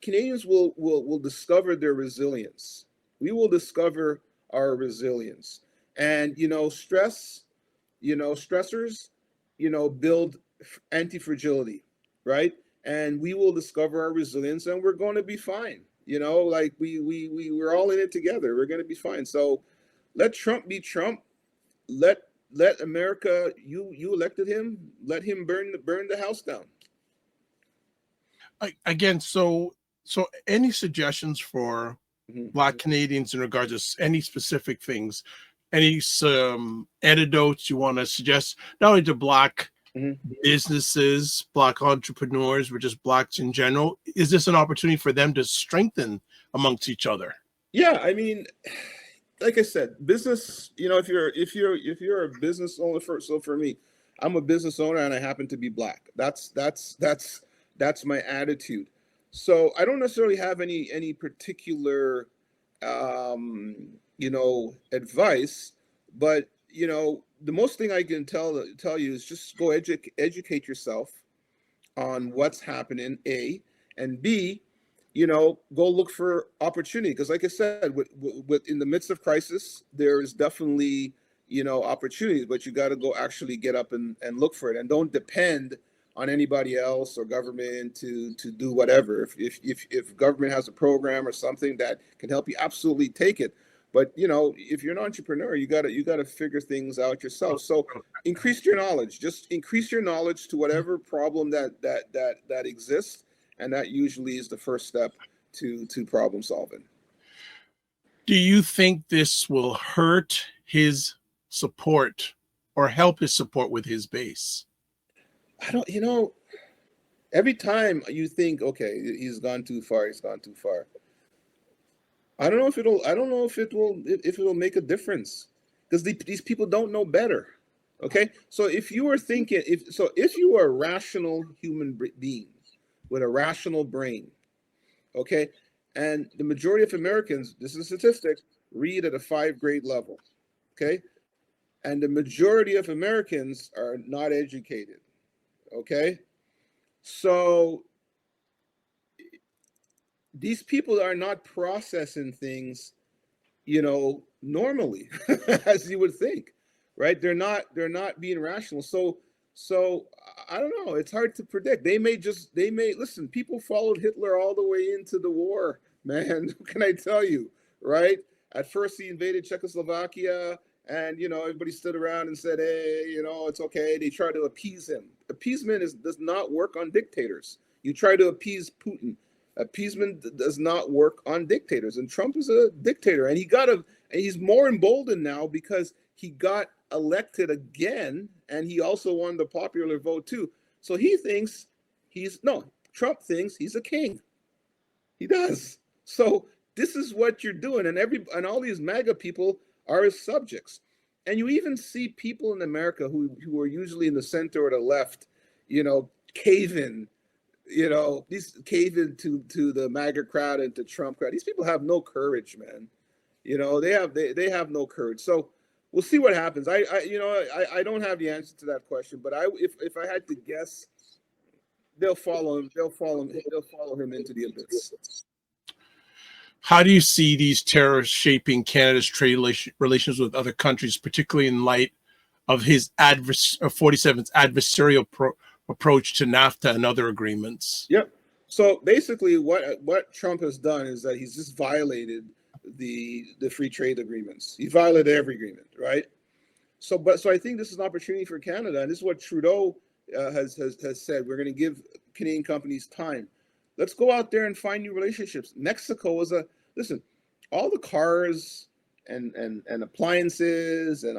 Canadians will discover their resilience. We will discover our resilience. And, you know, stressors, you know, build anti-fragility, right? And we will discover our resilience, and we're going to be fine. You know, like we're all in it together. We're going to be fine. So let Trump be Trump. Let America, you elected him, let him burn the house down. Again, so any suggestions for Black Canadians in regards to any specific things, any antidotes you want to suggest, not only to Black businesses, Black entrepreneurs, but just Blacks in general? Is this an opportunity for them to strengthen amongst each other? Yeah, I mean, like I said, business. You know, if you're a business owner, for me, I'm a business owner and I happen to be Black. That's my attitude. So I don't necessarily have any particular, you know, advice, but you know, the most thing I can tell you is just go educate yourself on what's happening, A, and B, you know, go look for opportunity. Because like I said, with in the midst of crisis, there is definitely, you know, opportunities, but you got to go actually get up and look for it, and don't depend on anybody else or government to do whatever. If government has a program or something that can help you, absolutely take it. But you know, if you're an entrepreneur, you gotta figure things out yourself. So increase your knowledge. Just increase your knowledge to whatever problem that exists, and that usually is the first step to problem solving. Do you think this will hurt his support or help his support with his base? I don't. You know, every time you think, okay, he's gone too far. I don't know if it'll make a difference, because these people don't know better. Okay, so if you are thinking, if you are a rational human being with a rational brain, okay, and the majority of Americans, this is a statistic, read at a 5th grade level, okay, and the majority of Americans are not educated, okay, so these people are not processing things, you know, normally, as you would think, right? They're not being rational. So I don't know. It's hard to predict. They may listen. People followed Hitler all the way into the war, man. What can I tell you, right? At first, he invaded Czechoslovakia, And, everybody stood around and said, hey, it's okay. They try to appease him. Appeasement does not work on dictators. You try to appease Putin. Appeasement does not work on dictators. And Trump is a dictator. And he's more emboldened now because he got elected again. And he also won the popular vote too. So Trump thinks he's a king. He does. So this is what you're doing. And all these MAGA people are his subjects. And you even see people in America who are usually in the center or the left, cave in, these cave in to the MAGA crowd and to Trump crowd. These people have no courage, man. They have no courage. So we'll see what happens. I don't have the answer to that question, but if I had to guess, they'll follow him. They'll follow him into the abyss. How do you see these tariffs shaping Canada's trade relations with other countries, particularly in light of his 47's adversarial approach to NAFTA and other agreements? Yep. So basically, what Trump has done is that he's just violated the free trade agreements. He violated every agreement, right? So I think this is an opportunity for Canada, and this is what Trudeau has said. We're going to give Canadian companies time. Let's go out there and find new relationships. Mexico is all the cars and appliances and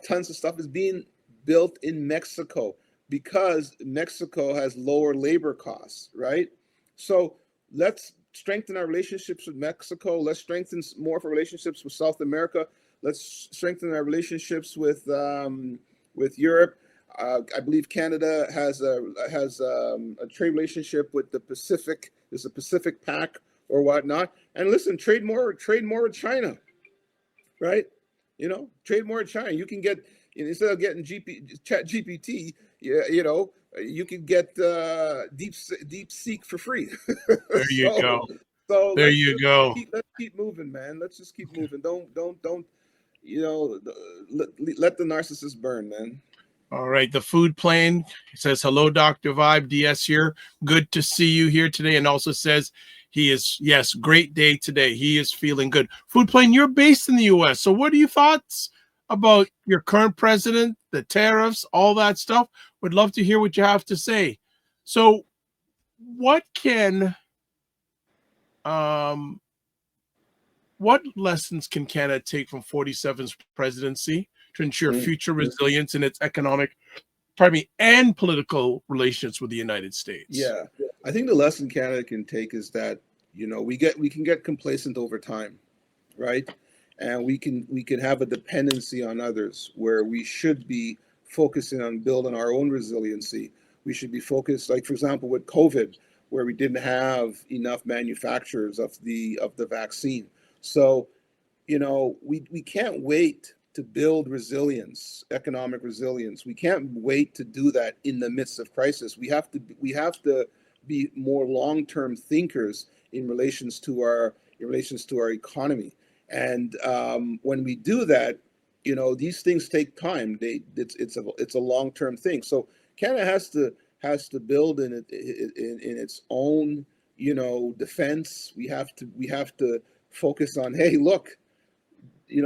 tons of stuff is being built in Mexico because Mexico has lower labor costs, right? So let's strengthen our relationships with Mexico. Let's strengthen more of our relationships with South America. Let's strengthen our relationships with Europe. I believe Canada has a trade relationship with the Pacific. There's a Pacific Pact or whatnot. And listen, trade more with China, right? Trade more with China. You can get, instead of getting Chat GPT, you can get DeepSeek for free. There you go. So there you go. Let's keep moving, man. Let's just keep moving. Don't let the narcissist burn, man. All right, the food plane says, hello, Dr. Vibe, DS here. Good to see you here today. And also says great day today. He is feeling good. Food plane, you're based in the U.S. So what are your thoughts about your current president, the tariffs, all that stuff? Would love to hear what you have to say. So what lessons can Canada take from 47's presidency to ensure future resilience in its economic, and political relations with the United States? Yeah, I think the lesson Canada can take is that we can get complacent over time, right? And we can have a dependency on others where we should be focusing on building our own resiliency. We should be focused, like for example with COVID, where we didn't have enough manufacturers of the vaccine. So, we can't wait to build resilience, economic resilience. We can't wait to do that in the midst of crisis. We have to be more long-term thinkers in relations to our economy. And when we do that, these things take time. It's a long-term thing. So Canada has to build in its own defense. We have to focus on, hey, look,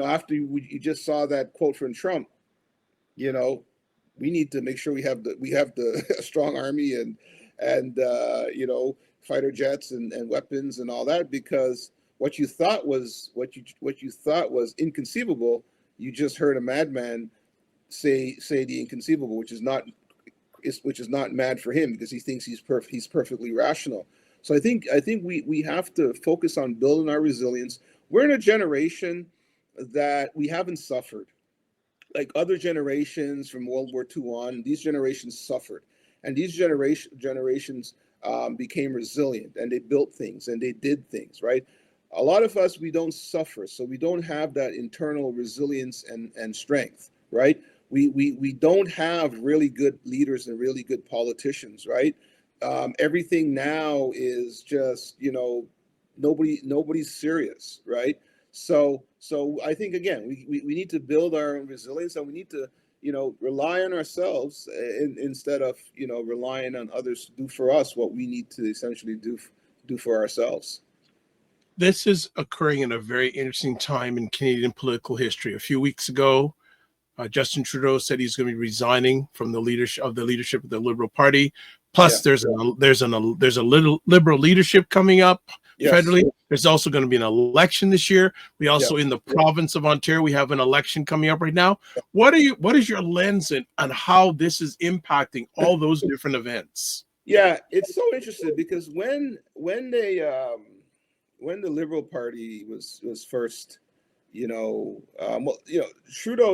after you just saw that quote from Trump, we need to make sure we have the strong army and fighter jets and weapons and all that, because what you thought was inconceivable, you just heard a madman say the inconceivable, which is not mad for him, because he thinks he's perfectly rational. So I think we have to focus on building our resilience. We're in a generation that we haven't suffered like other generations from World War II on. These generations suffered, and these generations became resilient, and they built things and they did things, right? A lot of us, we don't suffer, so we don't have that internal resilience and strength, right? We don't have really good leaders and really good politicians, right? Everything now is just, nobody's serious, right? So I think, again, we need to build our own resilience, and we need to, rely on ourselves instead of, relying on others to do for us what we need to essentially do for ourselves. This is occurring in a very interesting time in Canadian political history. A few weeks ago, Justin Trudeau said he's going to be resigning from the leadership of the Liberal Party. Plus, there's a little Liberal leadership coming up federally. There's also going to be an election this year. We also in the province of Ontario, we have an election coming up right now. What is your lens on how this is impacting all those different events? Yeah, it's so interesting because when the Liberal Party was first, Trudeau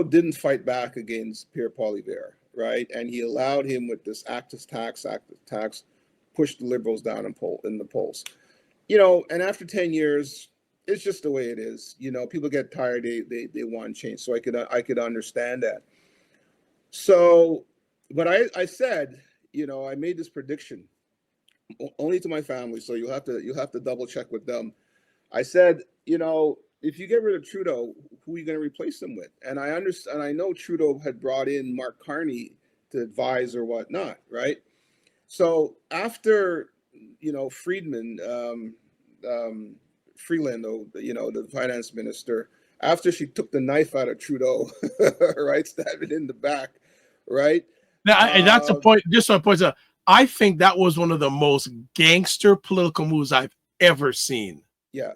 didn't fight back against Pierre Poilievre, right? And he allowed him with this active tax, push the Liberals down in the polls. And after 10 years, it's just the way it is. People get tired, they want change. So I could understand that. So, but I said, I made this prediction only to my family. So you'll have to double check with them. I said, if you get rid of Trudeau, who are you going to replace him with? And I understand. I know Trudeau had brought in Mark Carney to advise or whatnot, right? So after Freeland, the finance minister, after she took the knife out of Trudeau, right, stabbed it in the back, right? Now, and that's a point. Just one point. I think that was one of the most gangster political moves I've ever seen. Yeah.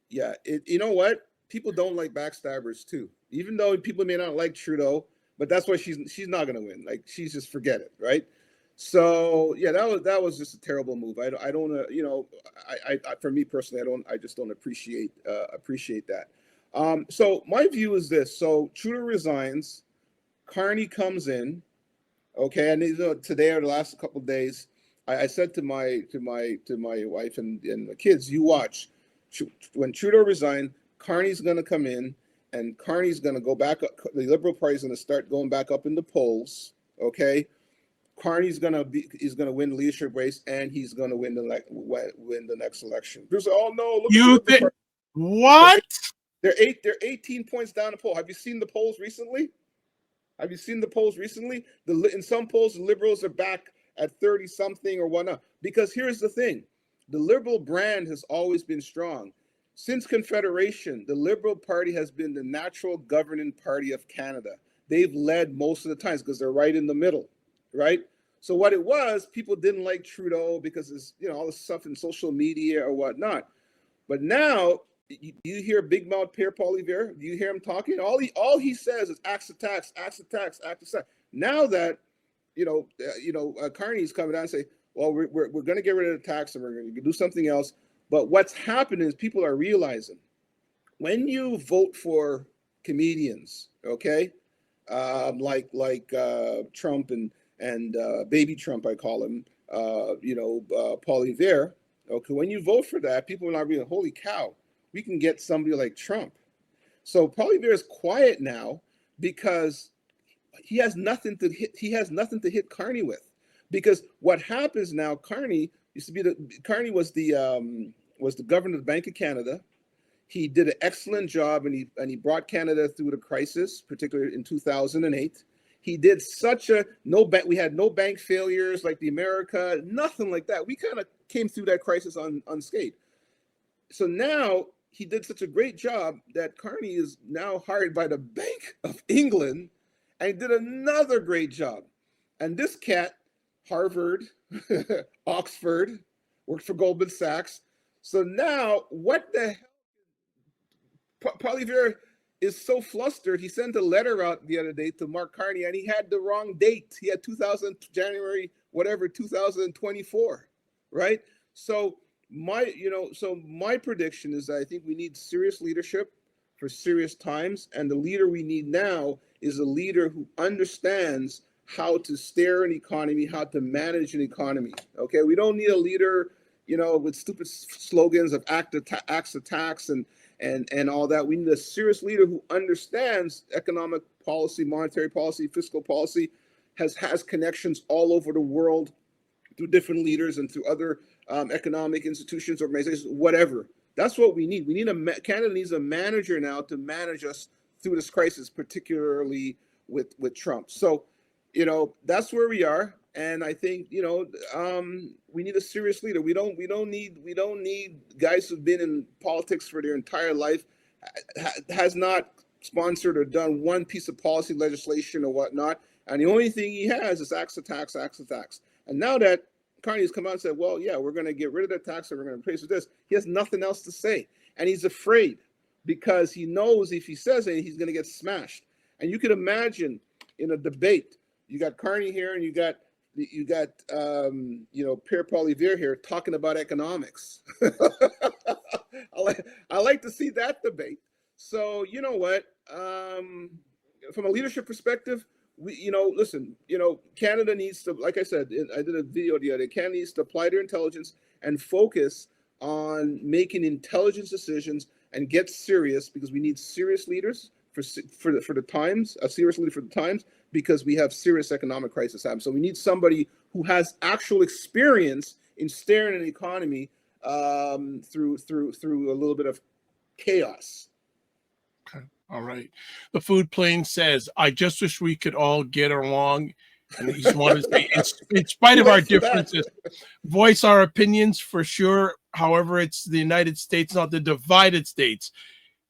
You know what? People don't like backstabbers too. Even though people may not like Trudeau, but that's why she's not going to win. Like, she's just forget it, right? So yeah, that was just a terrible move. I don't for me personally, I just don't appreciate that. So my view is this: so Trudeau resigns, Carney comes in, okay, and today or the last couple of days, I said to my wife and the kids, you watch. When Trudeau resigned, Carney's going to come in, and Carney's going to go back up. The Liberal Party is going to start going back up in the polls. Okay, Carney's going to win the leadership race, and he's going to win the next election. People say, "Oh no, look you think what? They're 18 points down the poll. Have you seen the polls recently? In some polls, the Liberals are back at 30 something or whatnot. Because here's the thing. The Liberal brand has always been strong. Since Confederation, the Liberal Party has been the natural governing party of Canada. They've led most of the times because they're right in the middle, right? So what it was, people didn't like Trudeau because it's, all this stuff in social media or whatnot. But now, you hear big mouth Pierre Poilievre? Do you hear him talking? All he says is axe attacks. Now that, Carney's coming down and say, well, we're going to get rid of the tax and we're going to do something else. But what's happening is people are realizing when you vote for comedians, okay, like Trump and baby Trump, I call him, Poilievre, okay, when you vote for that, people are not realizing, holy cow, we can get somebody like Trump. So Poilievre is quiet now because he has nothing to hit Carney with. Because what happens now, Carney was the governor of the Bank of Canada. He did an excellent job, and he brought Canada through the crisis, particularly in 2008. He did we had no bank failures like the America, nothing like that. We kind of came through that crisis unscathed. So now he did such a great job that Carney is now hired by the Bank of England, and he did another great job. And this cat, Harvard, Oxford, worked for Goldman Sachs. So now, what the hell? Poilievre is so flustered. He sent a letter out the other day to Mark Carney, and he had the wrong date. He had January 2024, right? So my prediction is that I think we need serious leadership for serious times, and the leader we need now is a leader who understands how to steer an economy, how to manage an economy. Okay, we don't need a leader, with stupid slogans of axe attacks and all that. We need a serious leader who understands economic policy, monetary policy, fiscal policy, has connections all over the world through different leaders and through other economic institutions, organizations, whatever. That's what we need. Canada needs a manager now to manage us through this crisis, particularly with Trump. So, that's where we are, and I think we need a serious leader. We don't need guys who've been in politics for their entire life, has not sponsored or done one piece of policy legislation or whatnot. And the only thing he has is axe to tax, axe to tax. And now that Carney's come out and said, well, yeah, we're going to get rid of that tax and we're going to replace with this, he has nothing else to say. And he's afraid because he knows if he says anything, he's going to get smashed. And you can imagine in a debate, you got Carney here and you got Pierre Poilievre here talking about economics. I like to see that debate. So you know what? From a leadership perspective, Canada needs to, like I said, I did a video the other day. Canada needs to apply their intelligence and focus on making intelligence decisions and get serious, because we need serious leaders for the times, a serious leader for the times, because we have serious economic crisis happening. So we need somebody who has actual experience in steering an economy through a little bit of chaos. Okay. All right. The food plane says, I just wish we could all get along. And he just wanted to say, in spite of our differences, voice our opinions for sure. However, it's the United States, not the divided states.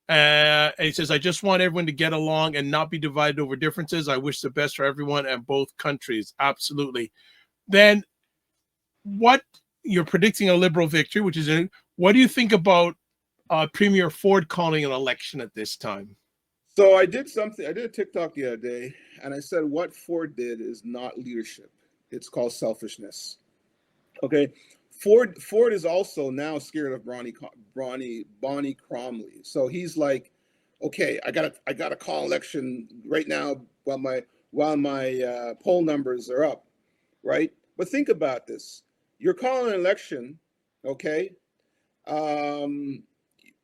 And he says, I just want everyone to get along and not be divided over differences. I wish the best for everyone and both countries. Absolutely. Then what you're predicting a Liberal victory, which is what do you think about Premier Ford calling an election at this time? So I did a TikTok the other day, and I said what Ford did is not leadership. It's called selfishness. Okay. Ford is also now scared of Bonnie Cromley. So he's like, okay, I gotta call election right now while my poll numbers are up, right? But think about this: you're calling an election, okay?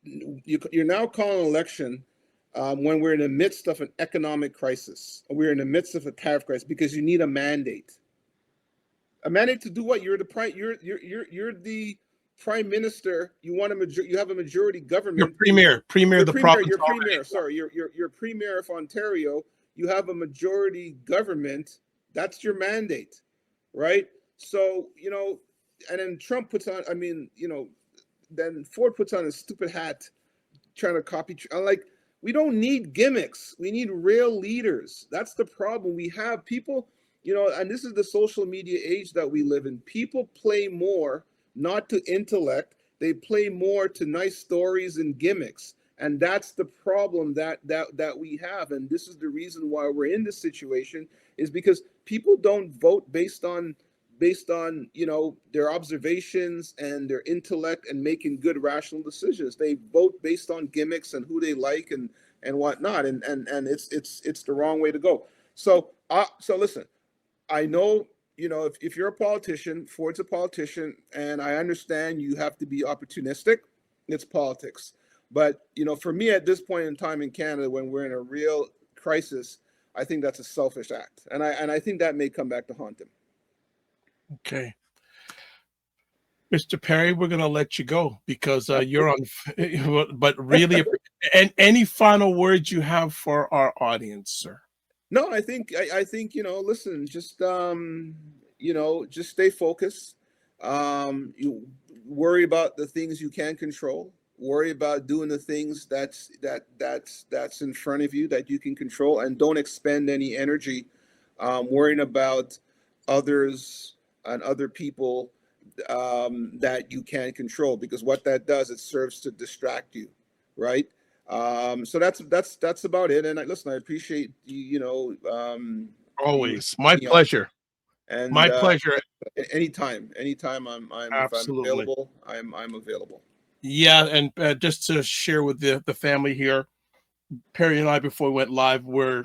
You're now calling an election when we're in the midst of an economic crisis. We're in the midst of a tariff crisis because you need a mandate. A mandate to do what? You're the prime minister. You want you have a majority government. Your premier of the province. Your premier. Sorry, your premier of Ontario. You have a majority government. That's your mandate, right? So and then Trump puts on. Then Ford puts on a stupid hat, trying to copy. I'm like, we don't need gimmicks. We need real leaders. That's the problem. We have people. And this is the social media age that we live in. People play more, not to intellect. They play more to nice stories and gimmicks. And that's the problem that we have. And this is the reason why we're in this situation, is because people don't vote based on their observations and their intellect and making good rational decisions. They vote based on gimmicks and who they like and whatnot. And it's the wrong way to go. So listen. I know, if you're a politician, Ford's a politician, and I understand you have to be opportunistic. It's politics. But, for me at this point in time in Canada, when we're in a real crisis, I think that's a selfish act. And I think that may come back to haunt him. Okay. Mr. Perry, we're going to let you go because you're on, but really, and any final words you have for our audience, sir? No, I think listen, just just stay focused. You worry about the things you can control. Worry about doing the things that's in front of you that you can control, and don't expend any energy worrying about others and other people that you can't control, because what that does, it serves to distract you, right? So that's about it. And listen, I appreciate you. Always my pleasure. And my pleasure. Anytime I'm Absolutely. If I'm available, I'm available. Yeah, and just to share with the family here, Perry and I, before we went live, were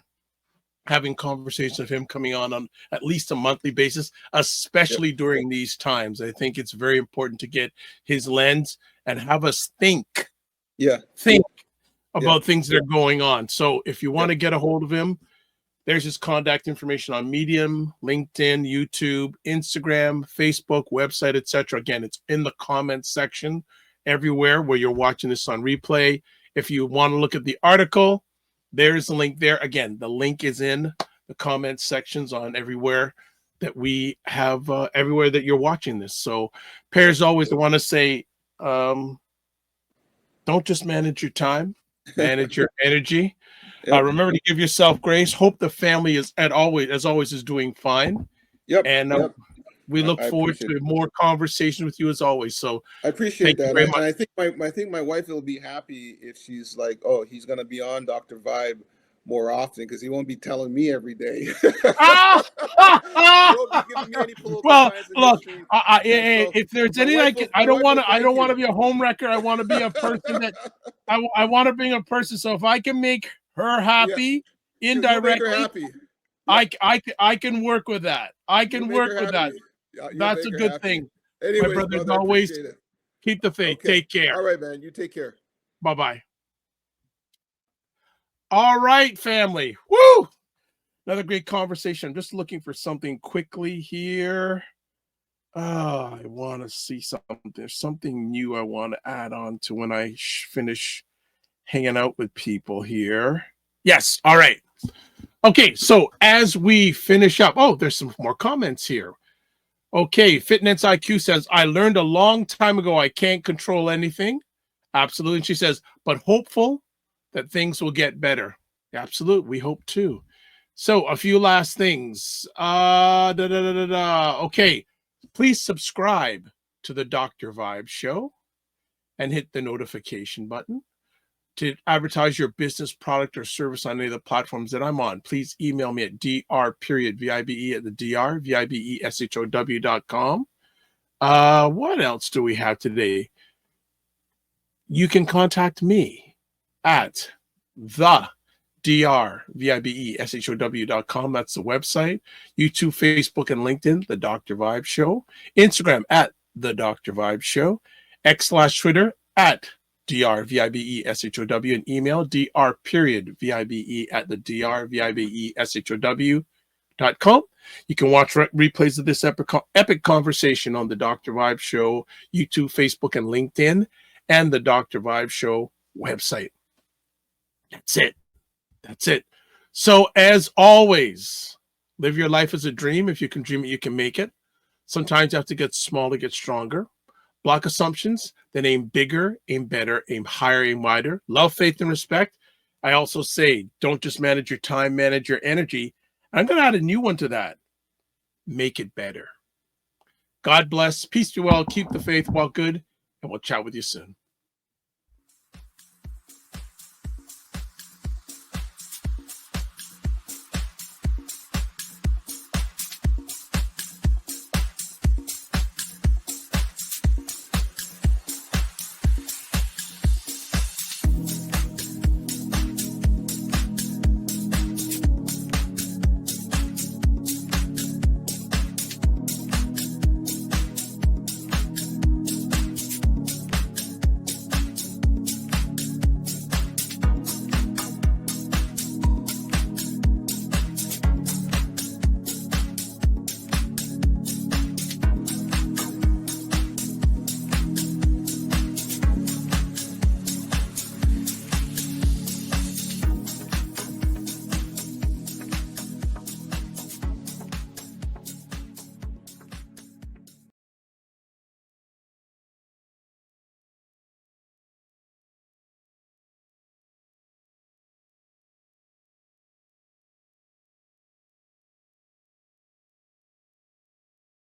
having conversations of him coming on at least a monthly basis, especially during these times. I think it's very important to get his lens and have us think about things that are going on. So if you want to get a hold of him, there's his contact information on Medium, LinkedIn, YouTube, Instagram, Facebook, website, etc. Again, it's in the comments section everywhere where you're watching this on replay. If you want to look at the article, there's a link there. Again, the link is in the comments sections on everywhere that we have, everywhere that you're watching this. So, Perry, as always, I want to say, don't just manage your time, Manage your energy. Yep. Remember to give yourself grace. Hope the family is as always is doing fine. Yep. And Yep. we look I forward appreciate to it. more conversation with you as always. So I appreciate thank you that. very And much. I think my wife will be happy if she's like, oh, he's gonna be on Dr. Vibe more often because he won't be telling me every day. Ah! He won't be giving me any political Well, science and look, history. if there's my any, wife will- I my don't wife want will to. I thank don't want to you. be a home wrecker. I want to be a person that I want to bring a person. So if I can make her happy You'll make her indirectly, happy. I can work with that. I You'll can make work her with that. happy. You'll That's a make her good happy. thing. Anyways, My brothers brother, I always appreciate it. keep the faith. Okay. Take care. All right, man. You take care. Bye-bye. All right, family. Woo! Another great conversation. I'm just looking for something quickly here. I want to see something. There's something new I want to add on to when I finish hanging out with people here. Yes. All right. Okay. So as we finish up, there's some more comments here. Okay. Fitness IQ says, I learned a long time ago I can't control anything. Absolutely. And she says, but hopeful that things will get better. Absolutely. We hope too. So a few last things. Okay. Please subscribe to the Dr. Vibe Show and hit the notification button. To advertise your business, product, or service on any of the platforms that I'm on, please email me at dr.vibe@vibeshow.com. What else do we have today? You can contact me at the drvibeshow.com. That's the website. YouTube, Facebook, and LinkedIn, The Dr. Vibe Show. Instagram at The Dr. Vibe Show. X/Twitter at drvibeshow, and email dr.vibe@the drvibeshow.com. You can watch replays of this epic conversation on The Dr. Vibe Show, YouTube, Facebook, and LinkedIn, and The Dr. Vibe Show website. That's it. That's it. So as always, live your life as a dream. If you can dream it, you can make it. Sometimes you have to get small to get stronger. Block assumptions, then aim bigger, aim better, aim higher, aim wider. Love, faith, and respect. I also say, don't just manage your time, manage your energy. I'm going to add a new one to that. Make it better. God bless. Peace be well. Keep the faith while good. And we'll chat with you soon.